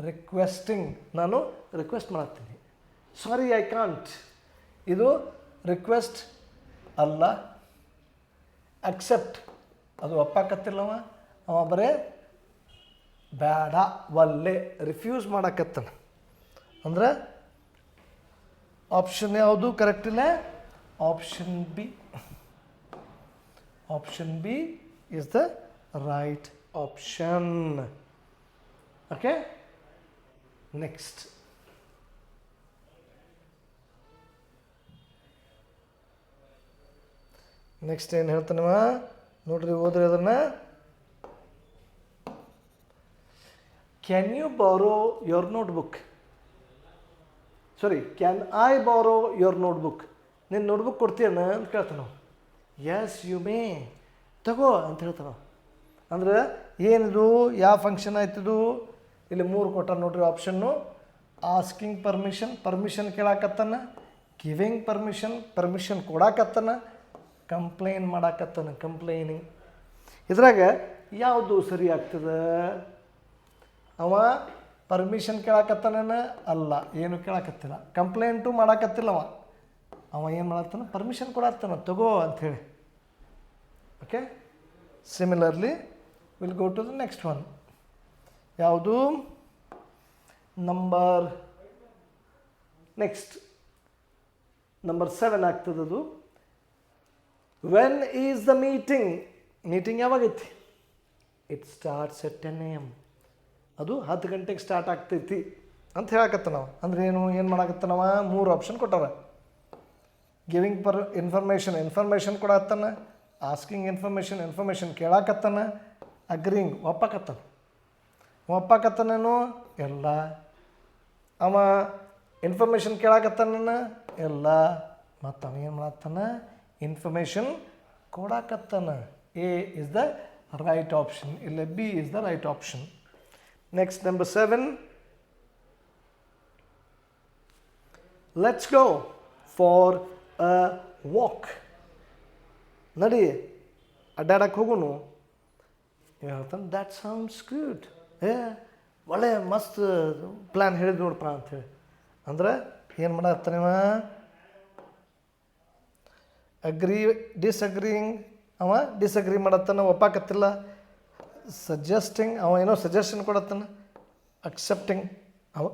ರಿಕ್ವೆಸ್ಟಿಂಗ್ ನಾನು ರಿಕ್ವೆಸ್ಟ್ ಮಾಡತ್ತೀನಿ. ಸಾರಿ ಐ ಕಾಂಟ್ ಇದು ರಿಕ್ವೆಸ್ಟ್ ಅಲ್ಲ. ಅಕ್ಸೆಪ್ಟ್ ಅದು ಒಪ್ಪಾಕತ್ತಿಲ್ಲವ, ಅವ ಬರೇ ಬೇಡ ಒಲ್ಲೆ ರಿಫ್ಯೂಸ್ ಮಾಡಕತ್ತಾನ. ಅಂದ್ರೆ ಆಪ್ಷನ್ ಯಾವುದು ಕರೆಕ್ಟ್ ಇಲ್ಲ? Option B. Option B is the right option. Okay, next. Next ಏನು ಹೇಳ್ತಾನವ ನೋಡ್ರಿ, ಓದ್ರಿ ಅದನ್ನು. ಕ್ಯಾನ್ ಯು ಬಾರೋ your notebook? Sorry, can I ಬಾರೋ ಯೋರ್ ನೋಟ್ಬುಕ್? ನೀನು ನೋಟ್ಬುಕ್ ಕೊಡ್ತೀಯಣ್ಣ ಅಂತ ಕೇಳ್ತಾನ. ಎಸ್ ಯು ಮೇ, ತಗೋ ಅಂತ ಹೇಳ್ತಾನ. ಅಂದ್ರೆ ಏನಿದು? ಯಾವ ಫಂಕ್ಷನ್ ಆಯ್ತಿದು? ಇಲ್ಲಿ 3 ಕೊಟ್ಟ ನೋಡ್ರಿ ಆಪ್ಷನ್ನು. ಆಸ್ಕಿಂಗ್ ಪರ್ಮಿಷನ್ ಕೇಳಾಕತ್ತಾನ, ಗಿವಿಂಗ್ ಪರ್ಮಿಷನ್ ಕೊಡಾಕತ್ತಾನ, ಕಂಪ್ಲೇನ್ ಮಾಡಾಕತ್ತಾನ, ಕಂಪ್ಲೇನಿಂಗ್. ಇದ್ರಾಗ ಯಾವುದು ಸರಿ ಆಗ್ತದೆ? ಅವ ಪರ್ಮಿಷನ್ ಕೇಳಾಕತ್ತಾನ ಅಲ್ಲ, ಏನು ಕೇಳಾಕತ್ತಿಲ್ಲ. ಕಂಪ್ಲೇಂಟು ಮಾಡಾಕತ್ತಿಲ್ಲ. ಅವ ಏನು ಮಾಡತ್ತಾನ? ಪರ್ಮಿಷನ್ ಕೊಡತ್ತಾನ, ತಗೋ ಅಂಥೇಳಿ. Okay, similarly will go to the next one. ಯಾವುದು? ನಂಬರ್ 7 ಆಗ್ತದದು. When is the meeting? Meeting ಯಾವಾಗೈತಿ? It starts at 10 AM. ಅದು 10 ಗಂಟೆಗೆ ಸ್ಟಾರ್ಟ್ ಆಗ್ತೈತಿ ಅಂತ ಹೇಳಕತ್ತ ನಾವು. ಅಂದ್ರೆ ಏನು ಮಾಡಕತ್ತಾನವ, 3 ಆಪ್ಷನ್ ಕೊಟ್ಟವ. ಗಿವಿಂಗ್ ಪರ್ ಇನ್ಫಾರ್ಮೇಷನ್ ಕೊಡತ್ತಾನ, ಆಸ್ಕಿಂಗ್ ಇನ್ಫಾರ್ಮೇಷನ್ ಕೇಳಾಕತ್ತಾನ, ಅಗ್ರಿಂಗ್ ಒಪ್ಪಾಕತ್ತಾನೇನು ಎಲ್ಲ, ಅವ ಇನ್ಫಾರ್ಮೇಷನ್ ಕೇಳಾಕತ್ತಾನ ಎಲ್ಲ, ಮತ್ತು ಅವ ಏನು ಮಾಡತ್ತಾನ, ಇನ್ಫಾರ್ಮೇಷನ್ ಕೊಡಾಕತ್ತಾನ. A is the right option, ಇಲ್ಲ B is the right option. Next number 7, let's go for a walk. ನಡಿ ಅಡ್ಡಾಡಕ್ಕೆ ಹೋಗೋನು. ಹೇಳ್ತಾನೆ ದ್ಯಾಟ್ ಸೌಂಡ್ಸ್ ಗುಡ್, ಒಳ್ಳೆ ಮಸ್ತ್ ಪ್ಲ್ಯಾನ್ ಹೇಳಿದ್ ನೋಡಪ್ಪ ಅಂಥೇಳಿ. ಅಂದ್ರೆ ಏನು ಮಾಡತ್ತಾನಿವ, ಡಿಸ್ಅಗ್ರಿಂಗ್, ಅವ ಡಿಸ್ಅಗ್ರಿ ಮಾಡತ್ತಾನ, ಒಪ್ಪಾಕತ್ತಿಲ್ಲ. ಸಜೆಸ್ಟಿಂಗ್, ಅವ ಏನೋ ಸಜೆಷನ್ ಕೊಡತ್ತಾನ. ಅಕ್ಸೆಪ್ಟಿಂಗ್, ಅವ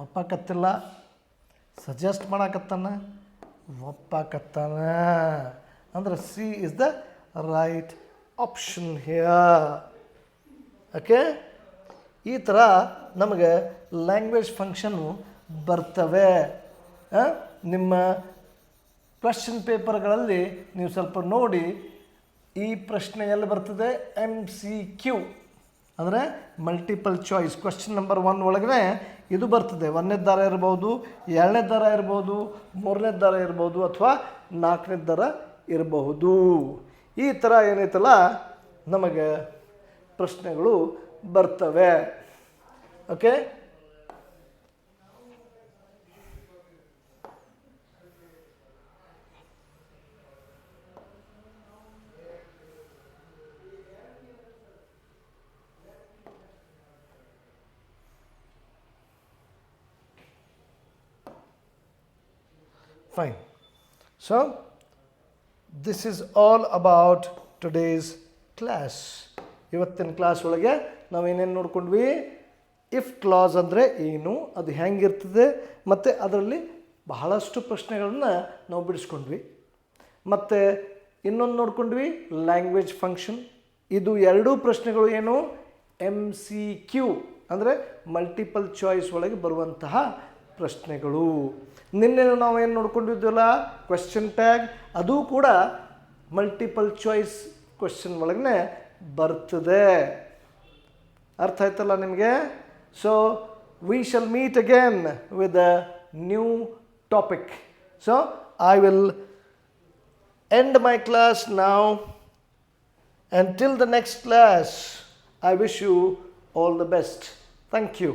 ಒಪ್ಪಾಕತ್ತಿಲ್ಲ. ಸಜೆಸ್ಟ್ ಮಾಡಾಕತ್ತಾನ, ಒಪ್ಪಾಕತ್ತಾನ. ಅಂದ್ರೆ C is the right option here. Okay, ಈ ಥರ ನಮಗೆ ಲ್ಯಾಂಗ್ವೇಜ್ ಫಂಕ್ಷನ್ನು ಬರ್ತವೆ. ನಿಮ್ಮ ಕ್ವೆಶ್ಚನ್ ಪೇಪರ್ಗಳಲ್ಲಿ ನೀವು ಸ್ವಲ್ಪ ನೋಡಿ, ಈ ಪ್ರಶ್ನೆ ಎಲ್ಲಿ ಬರ್ತದೆ, MCQ ಅಂದರೆ ಮಲ್ಟಿಪಲ್ ಚಾಯ್ಸ್. ಕ್ವೆಶ್ಚನ್ ನಂಬರ್ 1 ಒಳಗಡೆ ಇದು ಬರ್ತದೆ. 1ನೇ ದಾರ ಇರ್ಬೋದು, 2ನೇ ದಾರ ಇರ್ಬೋದು, 3ನೇ ದಾರ ಇರ್ಬೋದು, ಅಥವಾ 4ನೇ ದಾರ ಇರಬಹುದು. ಈ ಥರ ಏನೈತಲ್ಲ ನಮಗೆ ಪ್ರಶ್ನೆಗಳು ಬರ್ತವೆ. Okay, fine. So this is all about today's class. ಇವತ್ತಿನ ಕ್ಲಾಸ್ ಒಳಗೆ ನಾವೇನೇನು ನೋಡ್ಕೊಂಡ್ವಿ, ಇಫ್ ಕ್ಲಾಸ್ ಅಂದರೆ ಏನು, ಅದು ಹೆಂಗಿರ್ತದೆ, ಮತ್ತು ಅದರಲ್ಲಿ ಬಹಳಷ್ಟು ಪ್ರಶ್ನೆಗಳನ್ನು ನಾವು ಬಿಡಿಸ್ಕೊಂಡ್ವಿ. ಮತ್ತು ಇನ್ನೊಂದು ನೋಡ್ಕೊಂಡ್ವಿ ಲ್ಯಾಂಗ್ವೇಜ್ ಫಂಕ್ಷನ್. ಇದು ಎರಡೂ ಪ್ರಶ್ನೆಗಳು ಏನು, MCQ ಅಂದರೆ ಮಲ್ಟಿಪಲ್ ಚಾಯ್ಸ್ ಒಳಗೆ ಬರುವಂತಹ ಪ್ರಶ್ನೆಗಳು. ನಿನ್ನೆ ನಾವೇನು ನೋಡ್ಕೊಂಡಿದ್ವಲ್ಲ ಕ್ವೆಶ್ಚನ್ ಟ್ಯಾಗ್, ಅದು ಕೂಡ ಮಲ್ಟಿಪಲ್ ಚಾಯ್ಸ್ ಕ್ವೆಶ್ಚನ್ ಒಳಗನೆ ಬರ್ತದೆ. ಅರ್ಥ ಆಯ್ತಲ್ಲ ನಿಮಗೆ? So we shall meet again with a new topic. So I will end my class now. Until the next class, I wish you all the best. Thank you.